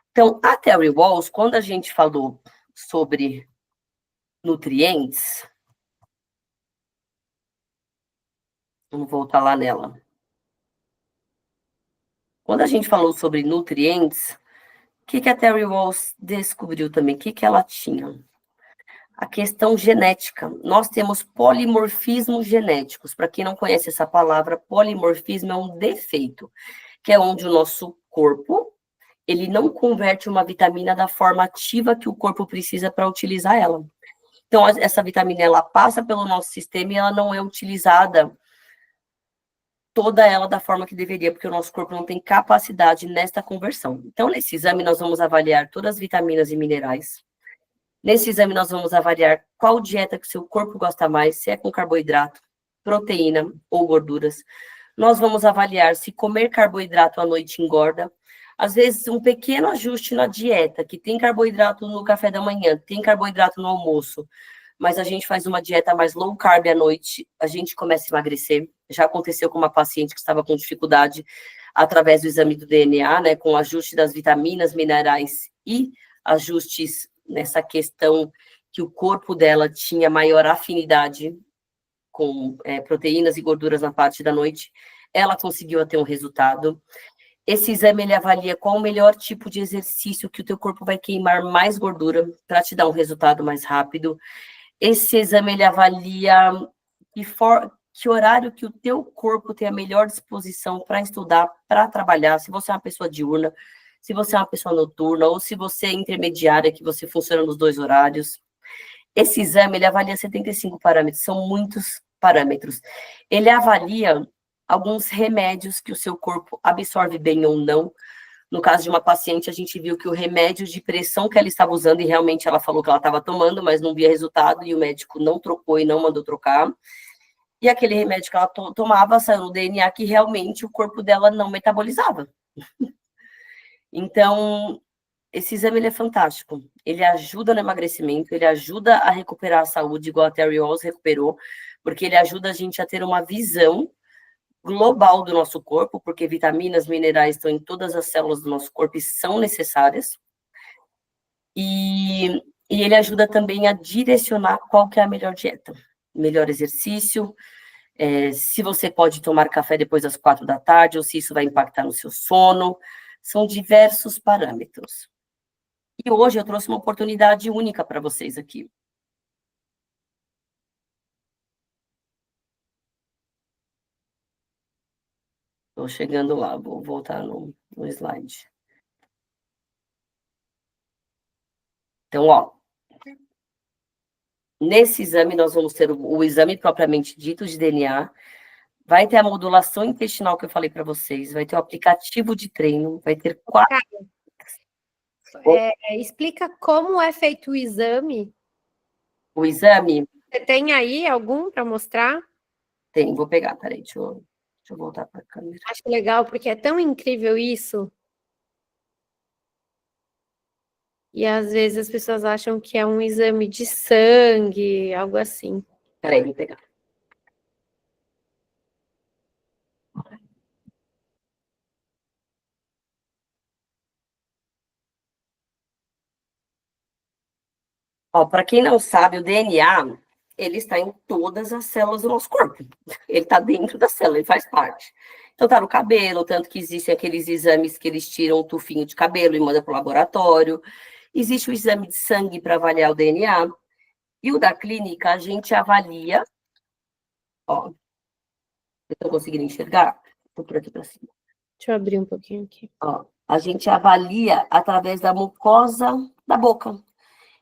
[SPEAKER 2] Então, a Terry Wahls, quando a gente falou sobre nutrientes, vamos voltar lá nela. Quando a gente falou sobre nutrientes, o que a Terry Wahls descobriu também? O que ela tinha? A questão genética. Nós temos polimorfismos genéticos. Para quem não conhece essa palavra, polimorfismo é um defeito, que é onde o nosso corpo, ele não converte uma vitamina da forma ativa que o corpo precisa para utilizar ela. Então, essa vitamina, ela passa pelo nosso sistema e ela não é utilizada toda ela da forma que deveria, porque o nosso corpo não tem capacidade nesta conversão. Então, nesse exame, nós vamos avaliar todas as vitaminas e minerais. Nesse exame, nós vamos avaliar qual dieta que o seu corpo gosta mais, se é com carboidrato, proteína ou gorduras. Nós vamos avaliar se comer carboidrato à noite engorda. Às vezes, um pequeno ajuste na dieta, que tem carboidrato no café da manhã, tem carboidrato no almoço, mas a gente faz uma dieta mais low carb à noite, a gente começa a emagrecer. Já aconteceu com uma paciente que estava com dificuldade através do exame do DNA, né, com ajuste das vitaminas, minerais e ajustes nessa questão que o corpo dela tinha maior afinidade com proteínas e gorduras na parte da noite, ela conseguiu ter um resultado. Esse exame, ele avalia qual o melhor tipo de exercício que o teu corpo vai queimar mais gordura para te dar um resultado mais rápido. Esse exame, ele avalia que horário que o teu corpo tem a melhor disposição para estudar, para trabalhar, se você é uma pessoa diurna, se você é uma pessoa noturna, ou se você é intermediária, que você funciona nos 2 horários. Esse exame, ele avalia 75 parâmetros, são muitos parâmetros. Ele avalia alguns remédios que o seu corpo absorve bem ou não. No caso de uma paciente, a gente viu que o remédio de pressão que ela estava usando, e realmente ela falou que ela estava tomando, mas não via resultado, e o médico não trocou e não mandou trocar. E aquele remédio que ela tomava, saiu no DNA que realmente o corpo dela não metabolizava. Então, esse exame, ele é fantástico. Ele ajuda no emagrecimento, ele ajuda a recuperar a saúde, igual a Terry Wahls recuperou, porque ele ajuda a gente a ter uma visão global do nosso corpo, porque vitaminas, minerais estão em todas as células do nosso corpo e são necessárias. E ele ajuda também a direcionar qual que é a melhor dieta, melhor exercício, se você pode tomar café depois das 4 da tarde, ou se isso vai impactar no seu sono. São diversos parâmetros. E hoje eu trouxe uma oportunidade única para vocês aqui. Estou chegando lá, vou voltar no slide. Então, ó, nesse exame nós vamos ter o exame propriamente dito de DNA, vai ter a modulação intestinal que eu falei para vocês, vai ter o aplicativo de treino, vai ter 4...
[SPEAKER 1] Explica como é feito o exame.
[SPEAKER 2] O exame...
[SPEAKER 1] Você tem aí algum para mostrar?
[SPEAKER 2] Tem, vou pegar, peraí, deixa eu voltar para a câmera.
[SPEAKER 1] Acho legal, porque é tão incrível isso. E às vezes as pessoas acham que é um exame de sangue, algo assim.
[SPEAKER 2] Peraí, vou pegar. Ó, para quem não sabe, o DNA, ele está em todas as células do nosso corpo. Ele está dentro da célula, ele faz parte. Então, tá no cabelo, tanto que existem aqueles exames que eles tiram o tufinho de cabelo e mandam para o laboratório. Existe o exame de sangue para avaliar o DNA. E o da clínica, a gente avalia... Ó, eu estou conseguindo enxergar? Tô por aqui para cima.
[SPEAKER 1] Deixa eu abrir um pouquinho aqui.
[SPEAKER 2] Ó, a gente avalia através da mucosa da boca.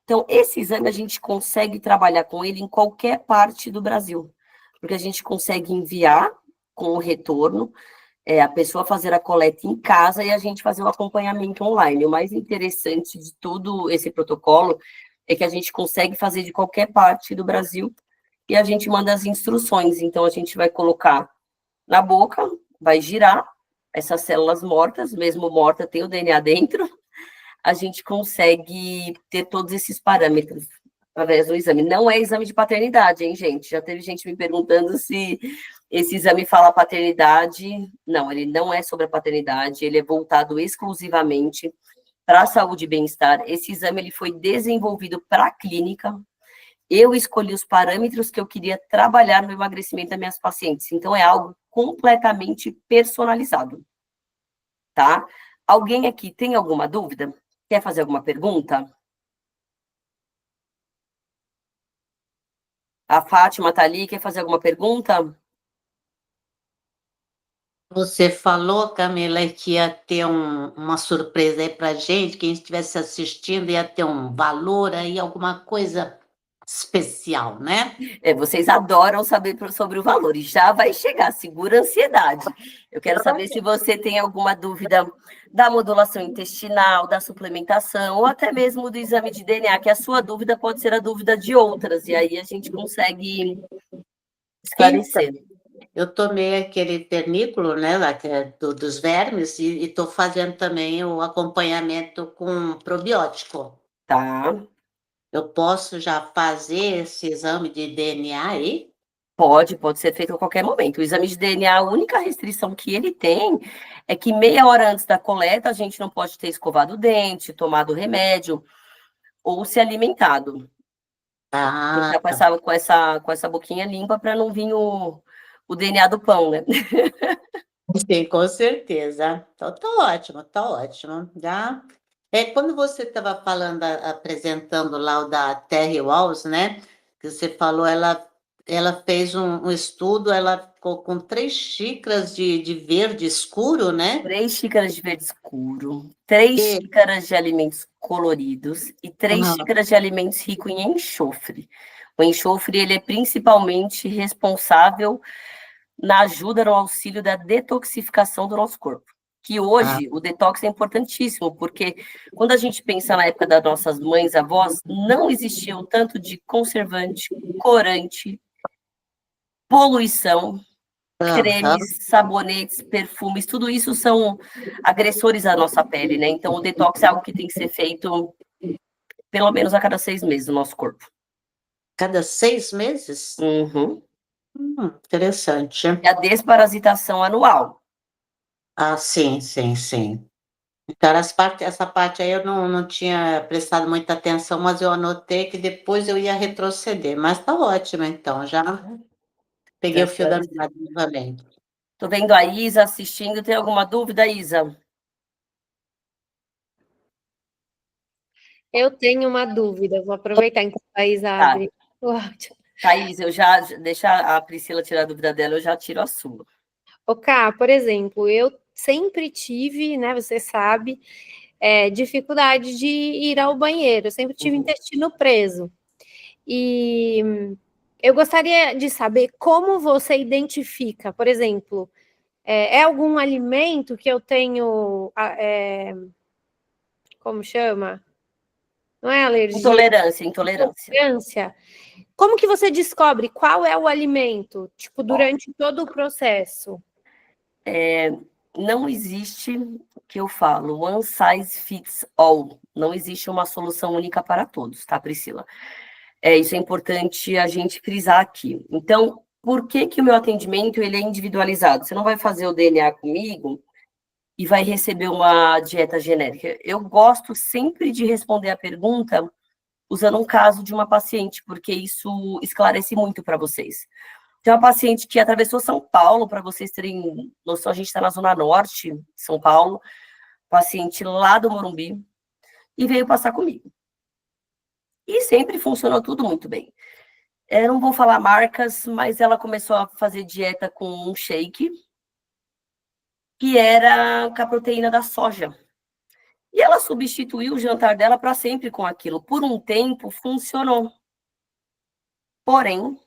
[SPEAKER 2] Então, esse exame a gente consegue trabalhar com ele em qualquer parte do Brasil, porque a gente consegue enviar com o retorno, a pessoa fazer a coleta em casa e a gente fazer o acompanhamento online. O mais interessante de todo esse protocolo é que a gente consegue fazer de qualquer parte do Brasil e a gente manda as instruções. Então, a gente vai colocar na boca, vai girar essas células mortas, mesmo morta tem o DNA dentro, a gente consegue ter todos esses parâmetros através do exame. Não é exame de paternidade, hein, gente? Já teve gente me perguntando se esse exame fala paternidade. Não, ele não é sobre a paternidade, ele é voltado exclusivamente para a saúde e bem-estar. Esse exame ele foi desenvolvido para a clínica. Eu escolhi os parâmetros que eu queria trabalhar no emagrecimento das minhas pacientes. Então, é algo completamente personalizado, tá? Alguém aqui tem alguma dúvida? Quer fazer alguma pergunta? A Fátima está ali, quer fazer alguma pergunta?
[SPEAKER 3] Você falou, Camila, que ia ter uma surpresa aí para gente, quem estivesse assistindo ia ter um valor aí, alguma coisa especial, né?
[SPEAKER 2] Vocês adoram saber sobre o valor, e já vai chegar, segura a ansiedade. Eu quero saber se você tem alguma dúvida da modulação intestinal, da suplementação, ou até mesmo do exame de DNA, que a sua dúvida pode ser a dúvida de outras, e aí a gente consegue esclarecer.
[SPEAKER 3] Eu tomei aquele pernículo, né, lá, que é dos vermes, e estou fazendo também o acompanhamento com probiótico.
[SPEAKER 2] Tá.
[SPEAKER 3] Eu posso já fazer esse exame de DNA aí?
[SPEAKER 2] Pode ser feito a qualquer momento. O exame de DNA, a única restrição que ele tem é que meia hora antes da coleta a gente não pode ter escovado o dente, tomado remédio ou se alimentado.
[SPEAKER 3] Ah,
[SPEAKER 2] Ficar com essa boquinha limpa para não vir o DNA do pão, né?
[SPEAKER 3] sim, com certeza. Então, tá ótimo, tá ótimo. Já. Quando você estava falando, apresentando lá o da Terry Walls, né? Que você falou, ela fez um estudo, ela ficou com 3 xícaras de verde escuro, né?
[SPEAKER 2] 3 xícaras de verde escuro, 3 xícaras de alimentos coloridos e 3 xícaras de alimentos ricos em enxofre. O enxofre, ele é principalmente responsável na ajuda, no auxílio da detoxificação do nosso corpo. Que hoje o detox é importantíssimo, porque quando a gente pensa na época das nossas mães, avós, não existia o tanto de conservante, corante, poluição, cremes, sabonetes, perfumes, tudo isso são agressores à nossa pele, né? Então, o detox é algo que tem que ser feito pelo menos a cada 6 meses no nosso corpo.
[SPEAKER 3] Cada 6 meses?
[SPEAKER 2] Uhum.
[SPEAKER 3] Interessante.
[SPEAKER 2] E a desparasitação anual.
[SPEAKER 3] Ah, sim, sim, sim. Então, essa parte aí eu não tinha prestado muita atenção, mas eu anotei que depois eu ia retroceder. Mas tá ótimo, então, já peguei o fio da meada novamente.
[SPEAKER 2] Tô vendo a Isa assistindo, tem alguma dúvida, Isa?
[SPEAKER 1] Eu tenho uma dúvida, vou aproveitar enquanto a Isa abre o áudio.
[SPEAKER 2] Thaís, deixa a Priscila tirar a dúvida dela, eu já tiro a sua.
[SPEAKER 1] Ô, Cá, por exemplo, eu sempre tive, né, você sabe, dificuldade de ir ao banheiro, eu sempre tive intestino preso. E eu gostaria de saber como você identifica, por exemplo, é algum alimento que eu tenho, como chama? Não é alergia, intolerância. Como que você descobre qual é o alimento, tipo, durante todo o processo?
[SPEAKER 2] Não existe o que eu falo, one size fits all. Não existe uma solução única para todos, tá, Priscila? Isso é importante a gente frisar aqui. Então, por que que o meu atendimento ele é individualizado? Você não vai fazer o DNA comigo e vai receber uma dieta genérica. Eu gosto sempre de responder a pergunta usando um caso de uma paciente, porque isso esclarece muito para vocês. Tem uma paciente que atravessou São Paulo, para vocês terem noção, a gente está na Zona Norte de São Paulo, paciente lá do Morumbi, e veio passar comigo. E sempre funcionou tudo muito bem. Eu não vou falar marcas, mas ela começou a fazer dieta com um shake, que era com a proteína da soja. E ela substituiu o jantar dela para sempre com aquilo. Por um tempo, funcionou. Porém,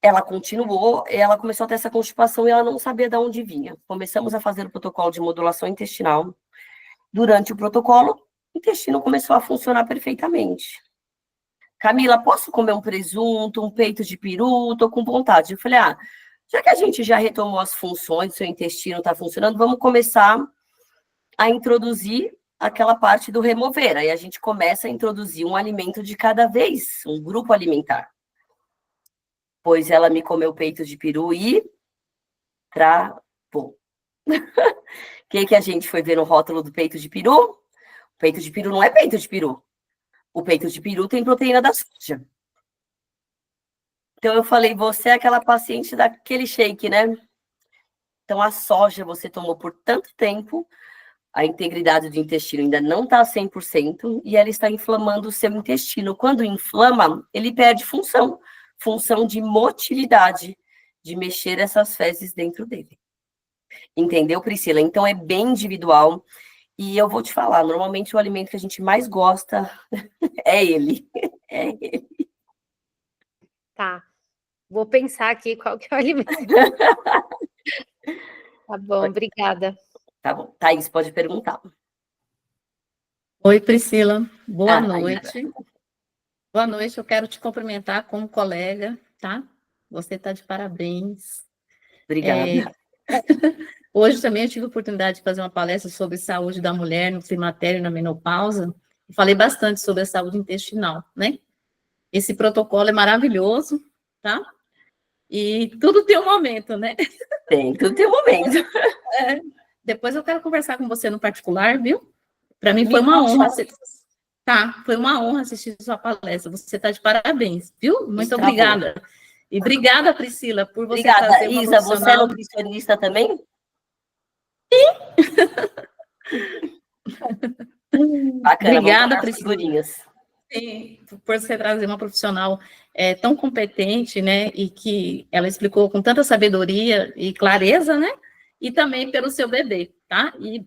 [SPEAKER 2] ela continuou, ela começou a ter essa constipação e ela não sabia de onde vinha. Começamos a fazer o protocolo de modulação intestinal. Durante o protocolo, o intestino começou a funcionar perfeitamente. Camila, posso comer um presunto, um peito de peru? Estou com vontade. Eu falei, já que a gente já retomou as funções, seu intestino está funcionando, vamos começar a introduzir aquela parte do remover. Aí a gente começa a introduzir um alimento de cada vez, um grupo alimentar. Pois ela me comeu peito de peru e travou. O que a gente foi ver no rótulo do peito de peru? O peito de peru não é peito de peru. O peito de peru tem proteína da soja. Então eu falei, você é aquela paciente daquele shake, né? Então a soja você tomou por tanto tempo, a integridade do intestino ainda não está 100% e ela está inflamando o seu intestino. Quando inflama, ele perde função de motilidade, de mexer essas fezes dentro dele. Entendeu, Priscila? Então é bem individual. E eu vou te falar, normalmente o alimento que a gente mais gosta é ele. É ele.
[SPEAKER 1] Tá. Vou pensar aqui qual que é o alimento. Tá bom, obrigada.
[SPEAKER 2] Tá bom. Thaís, pode perguntar.
[SPEAKER 4] Oi, Priscila. Boa
[SPEAKER 2] Thaís.
[SPEAKER 4] noite. Boa noite, eu quero te cumprimentar como colega, tá? Você está de parabéns.
[SPEAKER 2] Obrigada.
[SPEAKER 4] Hoje também eu tive a oportunidade de fazer uma palestra sobre saúde da mulher no climatério e na menopausa. Falei bastante sobre a saúde intestinal, né? Esse protocolo é maravilhoso, tá? E tudo tem um momento, né?
[SPEAKER 2] Tem, tudo tem um momento.
[SPEAKER 4] Depois eu quero conversar com você no particular, viu? Para mim foi uma honra. Foi uma honra assistir sua palestra. Você está de parabéns, viu? Muito obrigada. Bom. E obrigada, Priscila, por você trazer uma
[SPEAKER 2] Isa, você é nutricionista também? Bacana,
[SPEAKER 4] obrigada, Priscila. Sim, por você trazer uma profissional tão competente, né? E que ela explicou com tanta sabedoria e clareza, né? E também pelo seu bebê, tá? E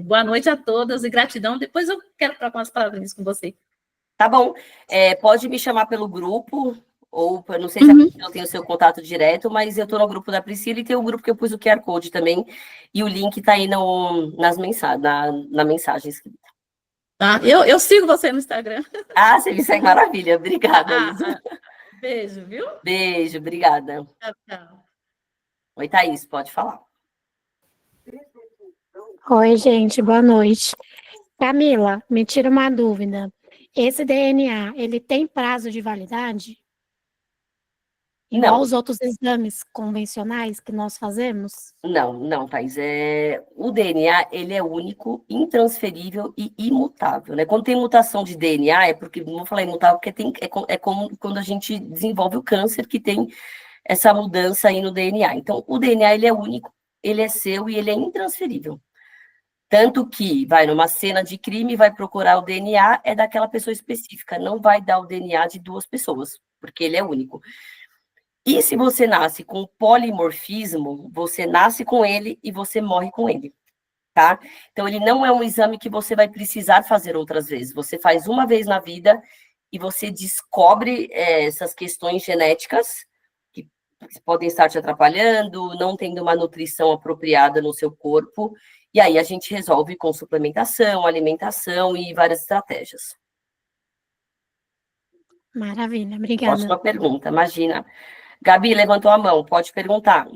[SPEAKER 4] boa noite a todas e gratidão. Depois eu quero trocar umas palavrinhas com você.
[SPEAKER 2] Tá bom. Pode me chamar pelo grupo, ou não sei se a Priscila tem o seu contato direto, mas eu estou no grupo da Priscila e tem o grupo que eu pus o QR Code também, e o link está aí nas mensagens, na mensagem escrita.
[SPEAKER 4] Tá, eu sigo você no Instagram.
[SPEAKER 2] Você me segue, maravilha. Obrigada, Isa.
[SPEAKER 4] Beijo, viu?
[SPEAKER 2] Beijo, obrigada.
[SPEAKER 4] Tchau.
[SPEAKER 2] Oi, Thaís, pode falar.
[SPEAKER 5] Oi, gente, boa noite. Camila, me tira uma dúvida. Esse DNA, ele tem prazo de validade? Igual
[SPEAKER 2] Não.
[SPEAKER 5] os outros exames convencionais que nós fazemos?
[SPEAKER 2] Não, Thaís. O DNA, ele é único, intransferível e imutável, né? Quando tem mutação de DNA, é porque, não vou falar imutável, porque é como quando a gente desenvolve o câncer, que tem essa mudança aí no DNA. Então, o DNA, ele é único, ele é seu e ele é intransferível. Tanto que vai numa cena de crime, vai procurar o DNA, é daquela pessoa específica, não vai dar o DNA de duas pessoas, porque ele é único. E se você nasce com polimorfismo, você nasce com ele e você morre com ele, tá? Então, ele não é um exame que você vai precisar fazer outras vezes. Você faz uma vez na vida e você descobre essas questões genéticas que podem estar te atrapalhando, não tendo uma nutrição apropriada no seu corpo, e aí a gente resolve com suplementação, alimentação e várias estratégias.
[SPEAKER 5] Maravilha, obrigada.
[SPEAKER 2] Ótima pergunta, imagina. Gabi levantou a mão, pode perguntar.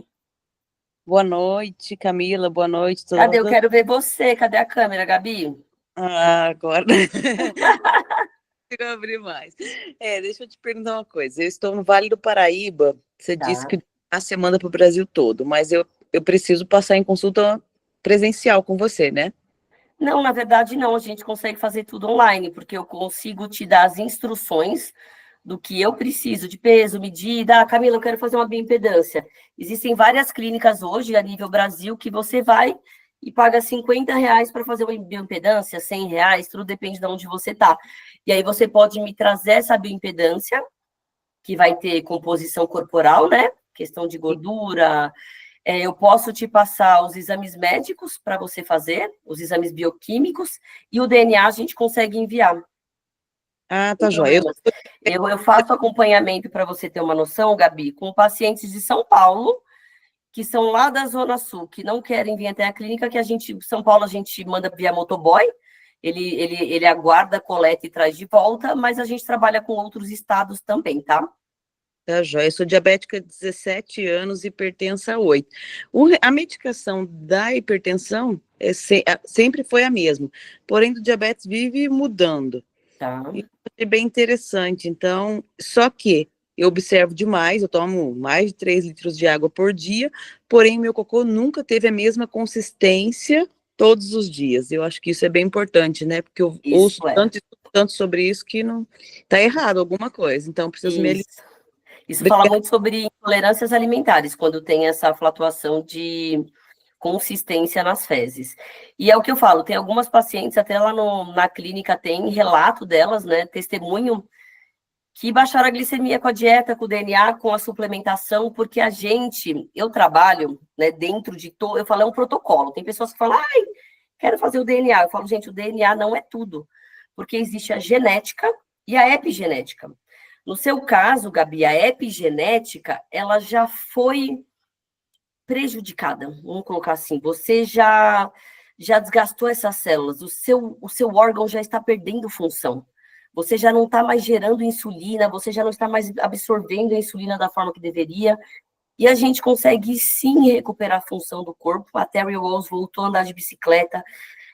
[SPEAKER 6] Boa noite, Camila, boa noite.
[SPEAKER 2] Cadê? Eu quero ver você. Cadê a câmera, Gabi?
[SPEAKER 6] Agora. Não abrir mais. Deixa eu te perguntar uma coisa. Eu estou no Vale do Paraíba. Você disse que a semana para o Brasil todo, mas eu preciso passar em consulta presencial com você, né?
[SPEAKER 2] Não, na verdade não. A gente consegue fazer tudo online, porque eu consigo te dar as instruções do que eu preciso de peso, medida. Camila, eu quero fazer uma bioimpedância. Existem várias clínicas hoje, a nível Brasil, que você vai e paga R$50 para fazer uma bioimpedância, R$100, tudo depende de onde você está. E aí você pode me trazer essa bioimpedância, que vai ter composição corporal, né? Questão de gordura, Eu posso te passar os exames médicos para você fazer, os exames bioquímicos, e o DNA a gente consegue enviar.
[SPEAKER 6] Ah, tá joia.
[SPEAKER 2] Eu faço acompanhamento, para você ter uma noção, Gabi, com pacientes de São Paulo, que são lá da Zona Sul, que não querem vir até a clínica, que São Paulo, a gente manda via motoboy, ele aguarda, coleta e traz de volta, mas a gente trabalha com outros estados também, tá?
[SPEAKER 6] Tá joia. Eu sou diabética há 17 anos, hipertensa há 8. A medicação da hipertensão sempre foi a mesma, porém do diabetes vive mudando.
[SPEAKER 2] Tá.
[SPEAKER 6] E é bem interessante. Então, só que eu observo demais, eu tomo mais de 3 litros de água por dia, porém meu cocô nunca teve a mesma consistência todos os dias. Eu acho que isso é bem importante, né? Porque eu ouço tanto sobre isso que não tá errado alguma coisa. Então, preciso me
[SPEAKER 2] Isso fala muito sobre intolerâncias alimentares, quando tem essa flutuação de consistência nas fezes. E é o que eu falo, tem algumas pacientes, até lá na clínica tem relato delas, né, testemunho, que baixaram a glicemia com a dieta, com o DNA, com a suplementação, porque eu trabalho, né, dentro de todo, eu falo, é um protocolo. Tem pessoas que falam, ai, quero fazer o DNA. Eu falo, gente, o DNA não é tudo, porque existe a genética e a epigenética. No seu caso, Gabi, a epigenética, ela já foi prejudicada, vamos colocar assim. Você já desgastou essas células, o seu órgão já está perdendo função. Você já não está mais gerando insulina, você já não está mais absorvendo a insulina da forma que deveria, e a gente consegue sim recuperar a função do corpo. A Terry Walls voltou a andar de bicicleta,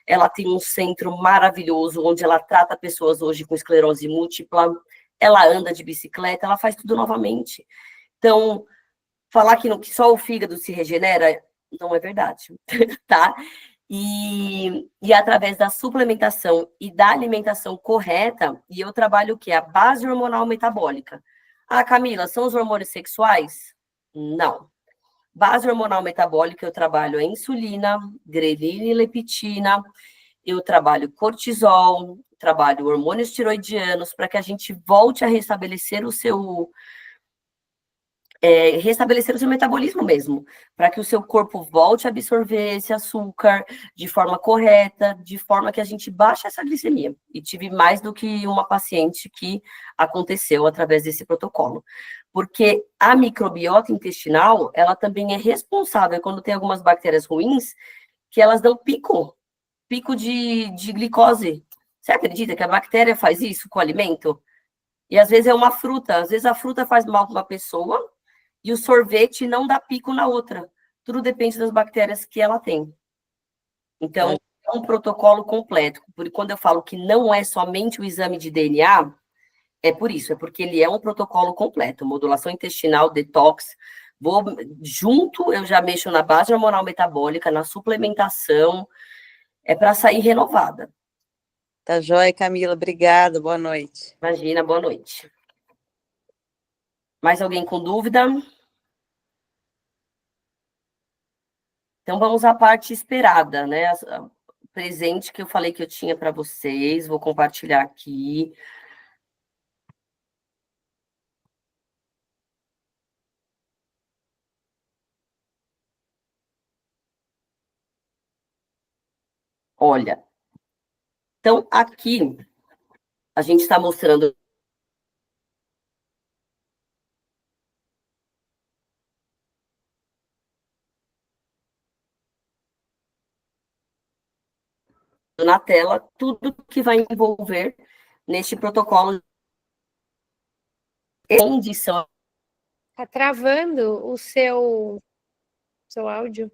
[SPEAKER 2] ela tem um centro maravilhoso, onde ela trata pessoas hoje com esclerose múltipla, ela anda de bicicleta, ela faz tudo novamente. Então, falar que só o fígado se regenera, não é verdade, tá? E através da suplementação e da alimentação correta, e eu trabalho o quê? A base hormonal metabólica. Ah, Camila, são os hormônios sexuais? Não. Base hormonal metabólica, eu trabalho a insulina, grelina e leptina, eu trabalho cortisol, trabalho hormônios tiroidianos, para que a gente volte a restabelecer o seu metabolismo mesmo, para que o seu corpo volte a absorver esse açúcar de forma correta, de forma que a gente baixe essa glicemia. E tive mais do que uma paciente que aconteceu através desse protocolo. Porque a microbiota intestinal, ela também é responsável, quando tem algumas bactérias ruins, que elas dão pico de glicose. Você acredita que a bactéria faz isso com o alimento? E às vezes é uma fruta, às vezes a fruta faz mal para uma pessoa, e o sorvete não dá pico na outra. Tudo depende das bactérias que ela tem. Então, é um protocolo completo. Porque quando eu falo que não é somente o exame de DNA, é por isso, é porque ele é um protocolo completo. Modulação intestinal, detox. Junto, eu já mexo na base hormonal metabólica, na suplementação. É para sair renovada.
[SPEAKER 6] Tá joia, Camila. Obrigada. Boa noite.
[SPEAKER 2] Imagina, boa noite. Mais alguém com dúvida? Então, vamos à parte esperada, né? O presente que eu falei que eu tinha para vocês, vou compartilhar aqui. Olha, então aqui a gente está mostrando na tela tudo que vai envolver neste protocolo de edição.
[SPEAKER 1] Tá travando o seu áudio?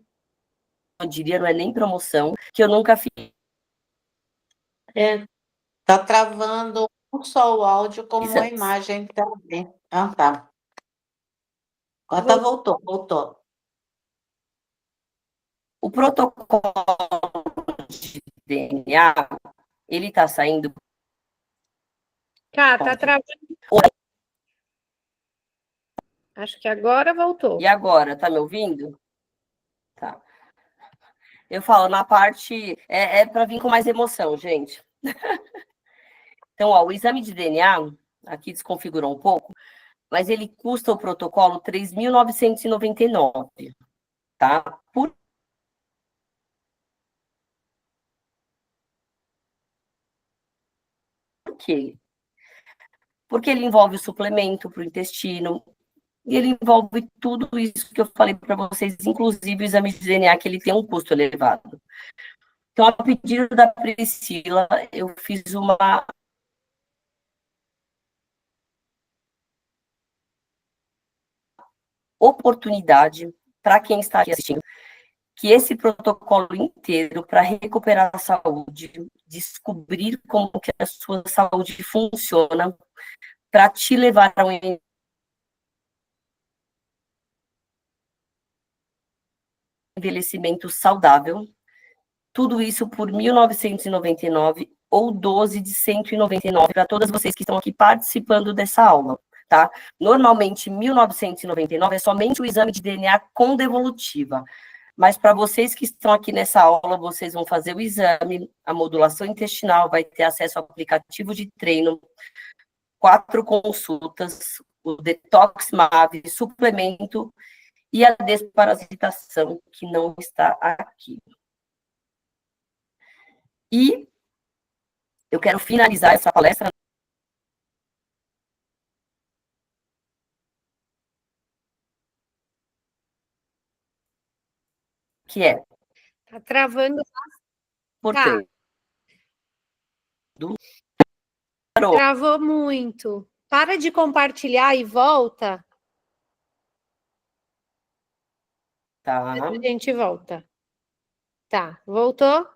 [SPEAKER 2] Eu diria, não é nem promoção, que eu nunca fiz.
[SPEAKER 3] Tá travando não só o áudio, como
[SPEAKER 2] Isso
[SPEAKER 3] a
[SPEAKER 2] antes.
[SPEAKER 3] imagem também. Ah, tá. Agora voltou.
[SPEAKER 2] O protocolo de DNA, ele está saindo.
[SPEAKER 1] Tá travando. Acho que agora voltou.
[SPEAKER 2] E agora, tá me ouvindo? Tá. Eu falo, na parte... É para vir com mais emoção, gente. Então, ó, o exame de DNA, aqui desconfigurou um pouco, mas ele custa o protocolo R$ 3.999. tá? Por quê? Porque ele envolve o suplemento para o intestino, e ele envolve tudo isso que eu falei para vocês, inclusive o exame de DNA, que ele tem um custo elevado. Então, a pedido da Priscila, eu fiz uma oportunidade para quem está aqui assistindo, que esse protocolo inteiro para recuperar a saúde, descobrir como que a sua saúde funciona, para te levar a um envelhecimento saudável, tudo isso por R$ 1.999 ou 12 de 199 para todas vocês que estão aqui participando dessa aula, tá? Normalmente, R$ 1.999 é somente o exame de DNA com devolutiva, mas para vocês que estão aqui nessa aula, vocês vão fazer o exame, a modulação intestinal, vai ter acesso ao aplicativo de treino, 4 consultas, o Detox MAV, suplemento e a desparasitação, que não está aqui. E eu quero finalizar essa palestra que é
[SPEAKER 1] Tá travando.
[SPEAKER 2] portanto,
[SPEAKER 1] Travou muito. Para de compartilhar e volta.
[SPEAKER 2] tá?
[SPEAKER 1] A gente volta. Tá, voltou?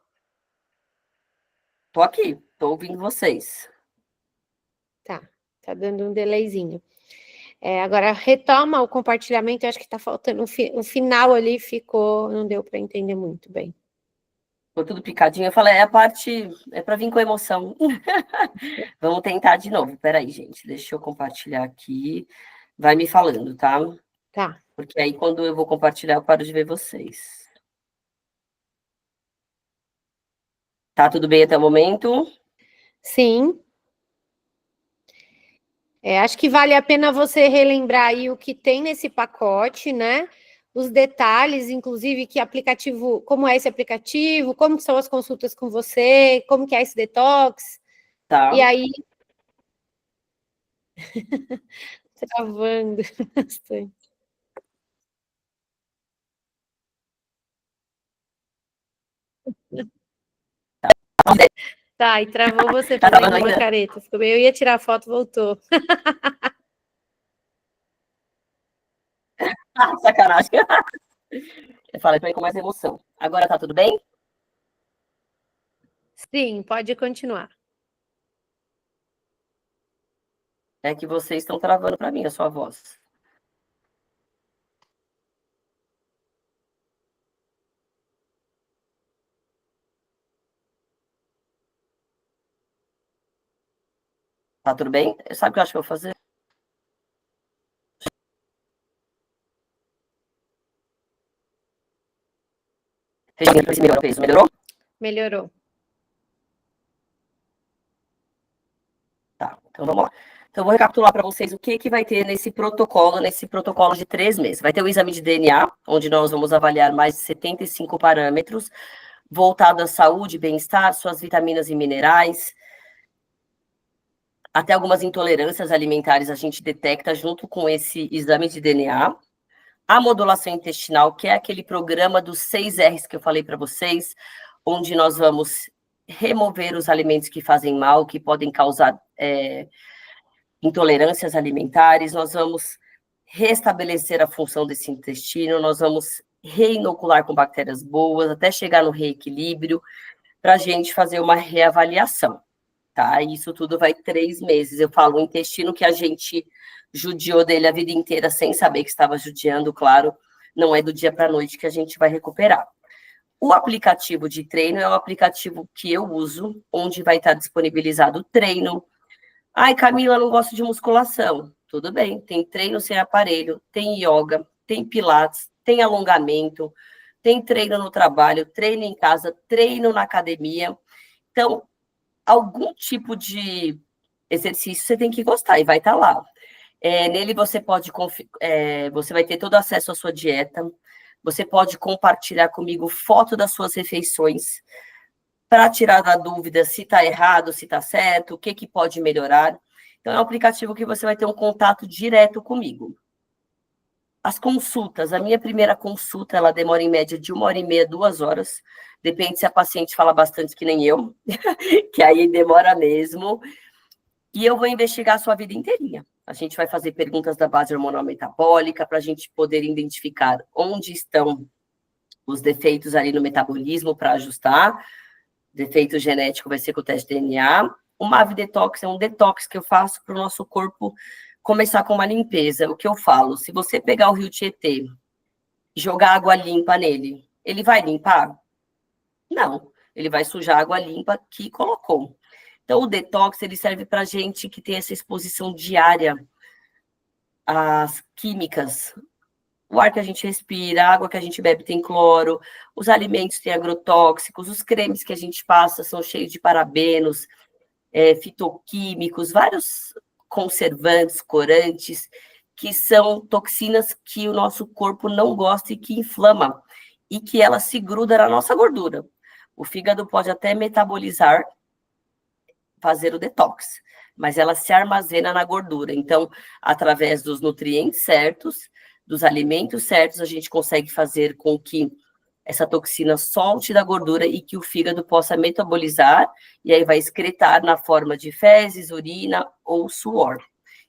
[SPEAKER 2] Tô aqui, tô ouvindo vocês.
[SPEAKER 1] Tá dando um delayzinho. Agora retoma o compartilhamento, eu acho que tá faltando o final ali ficou, não deu para entender muito bem.
[SPEAKER 2] Ficou tudo picadinho. Eu falei, a parte é para vir com emoção. Vamos tentar de novo. Peraí, gente, deixa eu compartilhar aqui. Vai me falando, tá?
[SPEAKER 1] Tá.
[SPEAKER 2] Porque aí, quando eu vou compartilhar, eu paro de ver vocês. Tá tudo bem até o momento?
[SPEAKER 1] Sim. Acho que vale a pena você relembrar aí o que tem nesse pacote, né? Os detalhes, inclusive, que aplicativo, como é esse aplicativo, como que são as consultas com você, como que é esse detox.
[SPEAKER 2] Tá.
[SPEAKER 1] E aí. Travando bastante. Tá, e travou você fazendo uma careta. Eu ia tirar a foto, voltou.
[SPEAKER 2] Sacanagem. Eu falei para ir com mais emoção. Agora tá tudo bem?
[SPEAKER 1] Sim, pode continuar.
[SPEAKER 2] É que vocês estão travando para mim a sua voz. Tá tudo bem? Sabe o que eu acho que eu vou fazer? Melhorou?
[SPEAKER 1] Melhorou.
[SPEAKER 2] Tá, então vamos lá. Então, eu vou recapitular para vocês o que vai ter nesse protocolo de 3 meses. Vai ter o exame de DNA, onde nós vamos avaliar mais de 75 parâmetros, voltado à saúde, bem-estar, suas vitaminas e minerais, até algumas intolerâncias alimentares a gente detecta junto com esse exame de DNA. A modulação intestinal, que é aquele programa dos 6 R's que eu falei para vocês, onde nós vamos remover os alimentos que fazem mal, que podem causar intolerâncias alimentares, nós vamos restabelecer a função desse intestino, nós vamos reinocular com bactérias boas, até chegar no reequilíbrio, para a gente fazer uma reavaliação, tá? Isso tudo vai 3 meses. Eu falo o intestino que a gente judiou dele a vida inteira sem saber que estava judiando, claro, não é do dia para a noite que a gente vai recuperar. O aplicativo de treino é um aplicativo que eu uso, onde vai estar disponibilizado o treino. Ai, Camila, não gosto de musculação. Tudo bem, tem treino sem aparelho, tem yoga, tem pilates, tem alongamento, tem treino no trabalho, treino em casa, treino na academia. Então, algum tipo de exercício você tem que gostar e vai estar lá. Nele você pode, você vai ter todo acesso à sua dieta, Você pode compartilhar comigo foto das suas refeições para tirar da dúvida se está errado, se está certo, o que pode melhorar. Então, é um aplicativo que você vai ter um contato direto comigo. As consultas, a minha primeira consulta, ela demora em média de 1h30, 2 horas. Depende se a paciente fala bastante que nem eu, que aí demora mesmo. E eu vou investigar a sua vida inteirinha. A gente vai fazer perguntas da base hormonal metabólica para a gente poder identificar onde estão os defeitos ali no metabolismo para ajustar. Defeito genético vai ser com o teste de DNA. O MAV Detox é um detox que eu faço para o nosso corpo começar com uma limpeza. O que eu falo, se você pegar o rio Tietê e jogar água limpa nele, ele vai limpar? Não, ele vai sujar a água limpa que colocou. Então, o detox, ele serve para gente que tem essa exposição diária às químicas. O ar que a gente respira, a água que a gente bebe tem cloro, os alimentos têm agrotóxicos, os cremes que a gente passa são cheios de parabenos, fitoquímicos, vários conservantes, corantes, que são toxinas que o nosso corpo não gosta e que inflama, e que ela se gruda na nossa gordura. O fígado pode até metabolizar, fazer o detox, mas ela se armazena na gordura. Então, através dos nutrientes certos, dos alimentos certos, a gente consegue fazer com que essa toxina solte da gordura e que o fígado possa metabolizar, e aí vai excretar na forma de fezes, urina ou suor.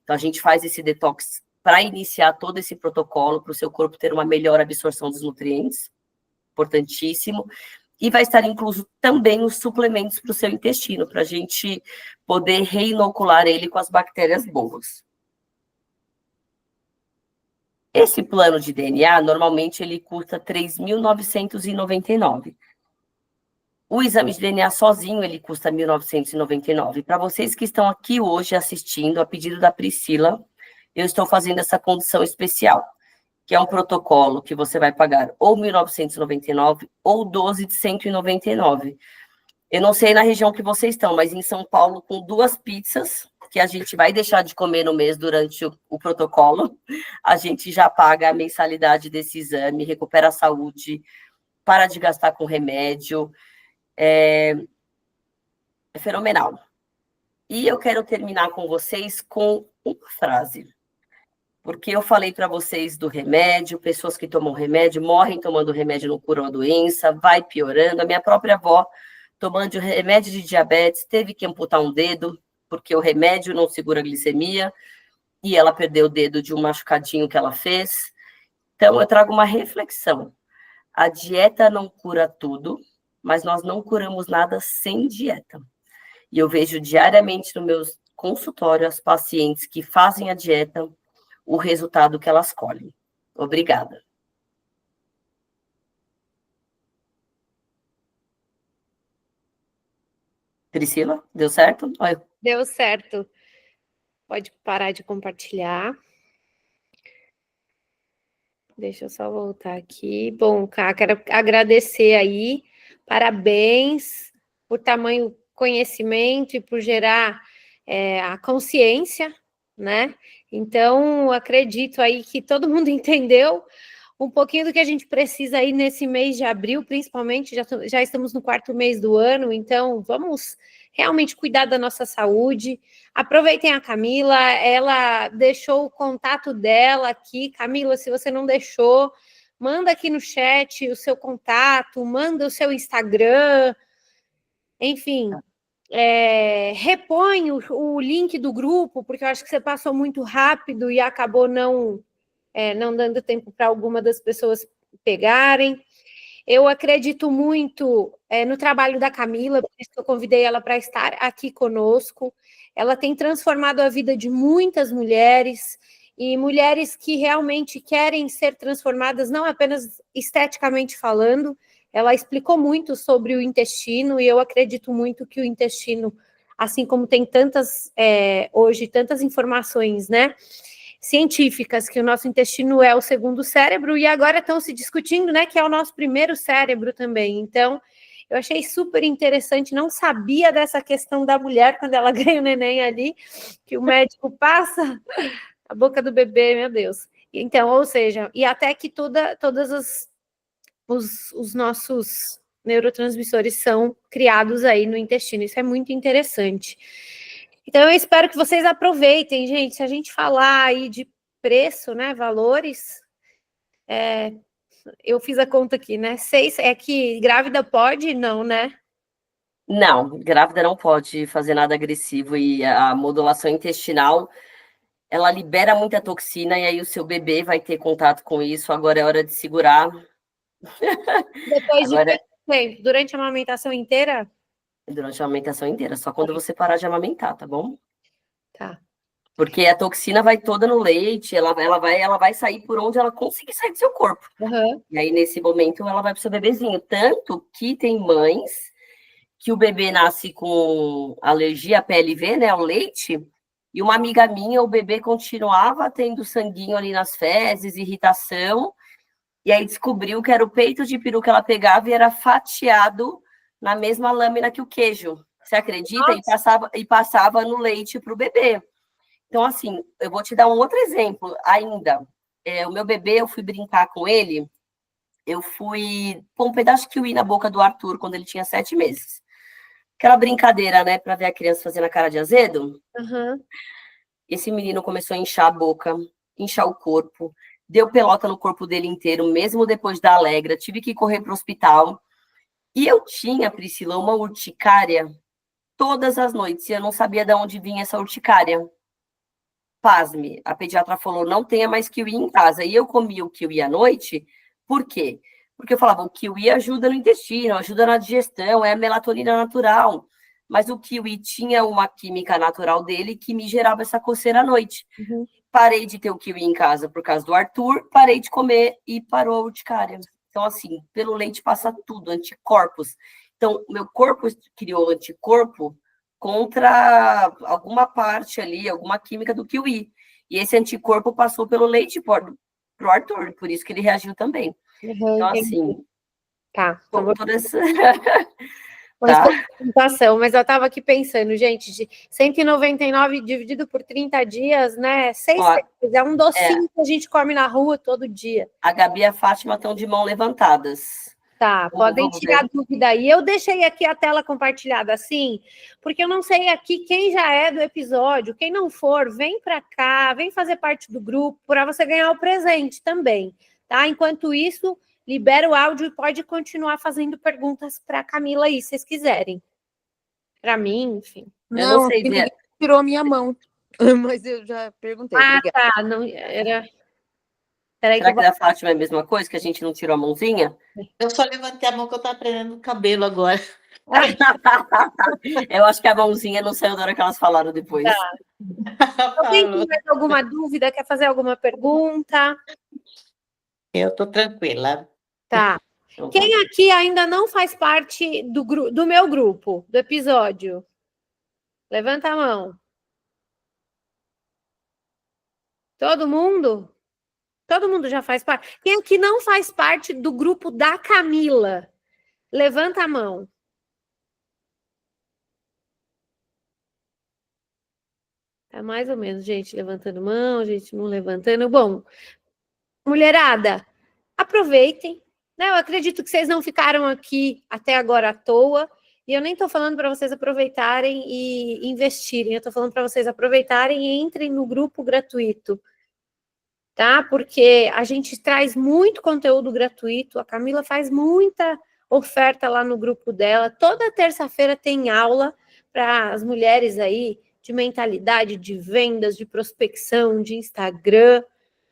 [SPEAKER 2] Então, a gente faz esse detox para iniciar todo esse protocolo, para o seu corpo ter uma melhor absorção dos nutrientes, importantíssimo. E vai estar incluso também os suplementos para o seu intestino, para a gente poder reinocular ele com as bactérias boas. Esse plano de DNA, normalmente, ele custa R$ 3.999. O exame de DNA sozinho, ele custa R$ 1.999. Para vocês que estão aqui hoje assistindo, a pedido da Priscila, eu estou fazendo essa condição especial, que é um protocolo que você vai pagar ou R$ 1.999 ou 12 de R$ 199. Eu não sei na região que vocês estão, mas em São Paulo, com 2 pizzas, que a gente vai deixar de comer no mês durante o protocolo, a gente já paga a mensalidade desse exame, recupera a saúde, para de gastar com remédio. É fenomenal. E eu quero terminar com vocês com uma frase. Porque eu falei para vocês do remédio, pessoas que tomam remédio, morrem tomando remédio, não curam a doença, vai piorando. A minha própria avó, tomando remédio de diabetes, teve que amputar um dedo, porque o remédio não segura a glicemia, e ela perdeu o dedo de um machucadinho que ela fez. Então, eu trago uma reflexão. A dieta não cura tudo, mas nós não curamos nada sem dieta. E eu vejo diariamente no meu consultório as pacientes que fazem a dieta, o resultado que elas colhem. Obrigada. Priscila, deu certo? Olha.
[SPEAKER 1] Deu certo. Pode parar de compartilhar. Deixa eu só voltar aqui. Bom, Cá, quero agradecer aí. Parabéns por tamanho conhecimento e por gerar a consciência, né? Então, acredito aí que todo mundo entendeu um pouquinho do que a gente precisa aí nesse mês de abril, principalmente, já estamos no 4º mês do ano, então vamos realmente cuidar da nossa saúde. Aproveitem a Camila, ela deixou o contato dela aqui. Camila, se você não deixou, manda aqui no chat o seu contato, manda o seu Instagram, enfim, repõe o link do grupo, porque eu acho que você passou muito rápido e acabou não dando tempo para alguma das pessoas pegarem. Eu acredito muito no trabalho da Camila, por isso que eu convidei ela para estar aqui conosco. Ela tem transformado a vida de muitas mulheres, e mulheres que realmente querem ser transformadas, não apenas esteticamente falando. Ela explicou muito sobre o intestino, e eu acredito muito que o intestino, assim como tem hoje tantas informações, né, científicas, que o nosso intestino é o 2º cérebro, e agora estão se discutindo, né, que é o nosso 1º cérebro também. Então, eu achei super interessante, não sabia dessa questão da mulher quando ela ganha o neném ali, que o médico passa a boca do bebê, meu Deus. Então, ou seja, e até que todas as os nossos neurotransmissores são criados aí no intestino. Isso é muito interessante. Então, eu espero que vocês aproveitem, gente. Se a gente falar aí de preço, né, valores, eu fiz a conta aqui, né? 6, é que grávida pode? Não, né?
[SPEAKER 2] Não, grávida não pode fazer nada agressivo e a modulação intestinal, ela libera muita toxina e aí o seu bebê vai ter contato com isso. Agora é hora de segurar.
[SPEAKER 1] Depois de
[SPEAKER 2] Agora,
[SPEAKER 1] quanto tempo? Durante a amamentação inteira?
[SPEAKER 2] durante a amamentação inteira, só quando você parar de amamentar, tá bom?
[SPEAKER 1] Tá.
[SPEAKER 2] Porque a toxina vai toda no leite, ela vai sair por onde ela conseguir sair do seu corpo.
[SPEAKER 1] Uhum.
[SPEAKER 2] E aí, nesse momento, ela vai pro seu bebezinho. Tanto que tem mães que o bebê nasce com alergia à PLV, né, ao leite, e uma amiga minha, o bebê continuava tendo sanguinho ali nas fezes, irritação, e aí descobriu que era o peito de peru que ela pegava e era fatiado na mesma lâmina que o queijo. Você acredita? E passava no leite para o bebê. Então, assim, eu vou te dar um outro exemplo ainda. O meu bebê, eu fui brincar com ele, eu fui pôr um pedaço de kiwi na boca do Arthur quando ele tinha 7 meses. Aquela brincadeira, né, para ver a criança fazendo a cara de azedo.
[SPEAKER 1] Uhum.
[SPEAKER 2] Esse menino começou a inchar a boca, inchar o corpo, deu pelota no corpo dele inteiro, mesmo depois da Alegra, tive que correr para o hospital. E eu tinha, Priscila, uma urticária todas as noites, e eu não sabia de onde vinha essa urticária. Pasme, a pediatra falou, não tenha mais kiwi em casa. E eu comia o kiwi à noite, por quê? Porque eu falava, o kiwi ajuda no intestino, ajuda na digestão, é a melatonina natural. Mas o kiwi tinha uma química natural dele que me gerava essa coceira à noite.
[SPEAKER 1] Uhum.
[SPEAKER 2] Parei de ter o kiwi em casa por causa do Arthur, parei de comer e parou a urticária. Então, assim, pelo leite passa tudo, anticorpos. Então, meu corpo criou anticorpo contra alguma parte ali, alguma química do kiwi. E esse anticorpo passou pelo leite pro Arthur, por isso que ele reagiu também.
[SPEAKER 1] Uhum,
[SPEAKER 2] Então,
[SPEAKER 1] entendi.
[SPEAKER 2] assim,
[SPEAKER 1] Tá. Então vou
[SPEAKER 2] toda essa...
[SPEAKER 1] tá.
[SPEAKER 2] Tá.
[SPEAKER 1] Mas eu estava aqui pensando, gente, de 199 dividido por 30 dias, né? 6 pesos, é um docinho que a gente come na rua todo dia.
[SPEAKER 2] A Gabi e a Fátima estão de mão levantadas.
[SPEAKER 1] Tá, podem tirar dúvida aí. Eu deixei aqui a tela compartilhada assim, porque eu não sei aqui quem já é do episódio, quem não for, vem para cá, vem fazer parte do grupo para você ganhar o presente também, tá? Enquanto isso, libera o áudio e pode continuar fazendo perguntas para a Camila aí, se vocês quiserem. Para mim, enfim.
[SPEAKER 6] Não sei, ninguém tirou a minha mão, mas eu já perguntei.
[SPEAKER 1] Obrigada. Tá, não era...
[SPEAKER 2] Será que da Fátima é a mesma coisa, que a gente não tirou a mãozinha?
[SPEAKER 3] Eu só levantei a mão que eu estou aprendendo o cabelo agora.
[SPEAKER 2] Eu acho que a mãozinha não saiu da hora que elas falaram depois.
[SPEAKER 1] Tá. Alguém tem mais alguma dúvida? Quer fazer alguma pergunta?
[SPEAKER 3] Eu estou tranquila.
[SPEAKER 1] Tá. Quem aqui ainda não faz parte do meu grupo, do episódio? Levanta a mão. Todo mundo? Todo mundo já faz parte? Quem aqui não faz parte do grupo da Camila? Levanta a mão. Tá mais ou menos, gente levantando mão, gente não levantando. Bom, mulherada, aproveitem. Né? Eu acredito que vocês não ficaram aqui até agora à toa. E eu nem estou falando para vocês aproveitarem e investirem. Eu estou falando para vocês aproveitarem e entrem no grupo gratuito. Tá? Porque a gente traz muito conteúdo gratuito. A Camila faz muita oferta lá no grupo dela. Toda terça-feira tem aula para as mulheres aí de mentalidade, de vendas, de prospecção, de Instagram.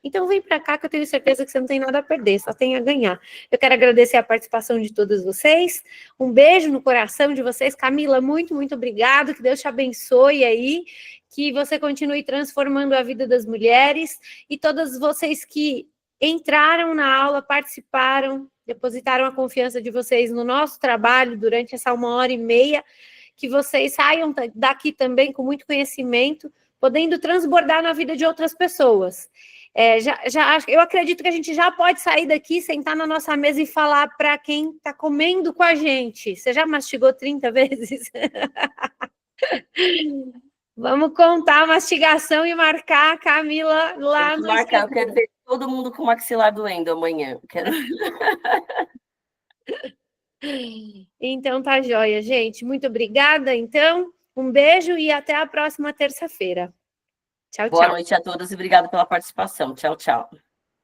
[SPEAKER 1] Então vem para cá que eu tenho certeza que você não tem nada a perder, só tem a ganhar. Eu quero agradecer a participação de todos vocês. Um beijo no coração de vocês. Camila, muito, muito obrigado. Que Deus te abençoe aí. Que você continue transformando a vida das mulheres. E todas vocês que entraram na aula, participaram, depositaram a confiança de vocês no nosso trabalho durante essa 1h30, que vocês saiam daqui também com muito conhecimento, podendo transbordar na vida de outras pessoas. Eu acredito que a gente já pode sair daqui, sentar na nossa mesa e falar para quem está comendo com a gente. Você já mastigou 30 vezes? Vamos contar a mastigação e marcar a Camila lá no Instagram.
[SPEAKER 2] Eu quero ver todo mundo com o maxilar doendo amanhã. Quero...
[SPEAKER 1] Então tá joia, gente. Muito obrigada, então. Um beijo e até a próxima terça-feira. Tchau,
[SPEAKER 2] Boa
[SPEAKER 1] tchau.
[SPEAKER 2] noite a todas e obrigada pela participação. Tchau, tchau.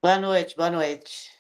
[SPEAKER 3] Boa noite, boa noite.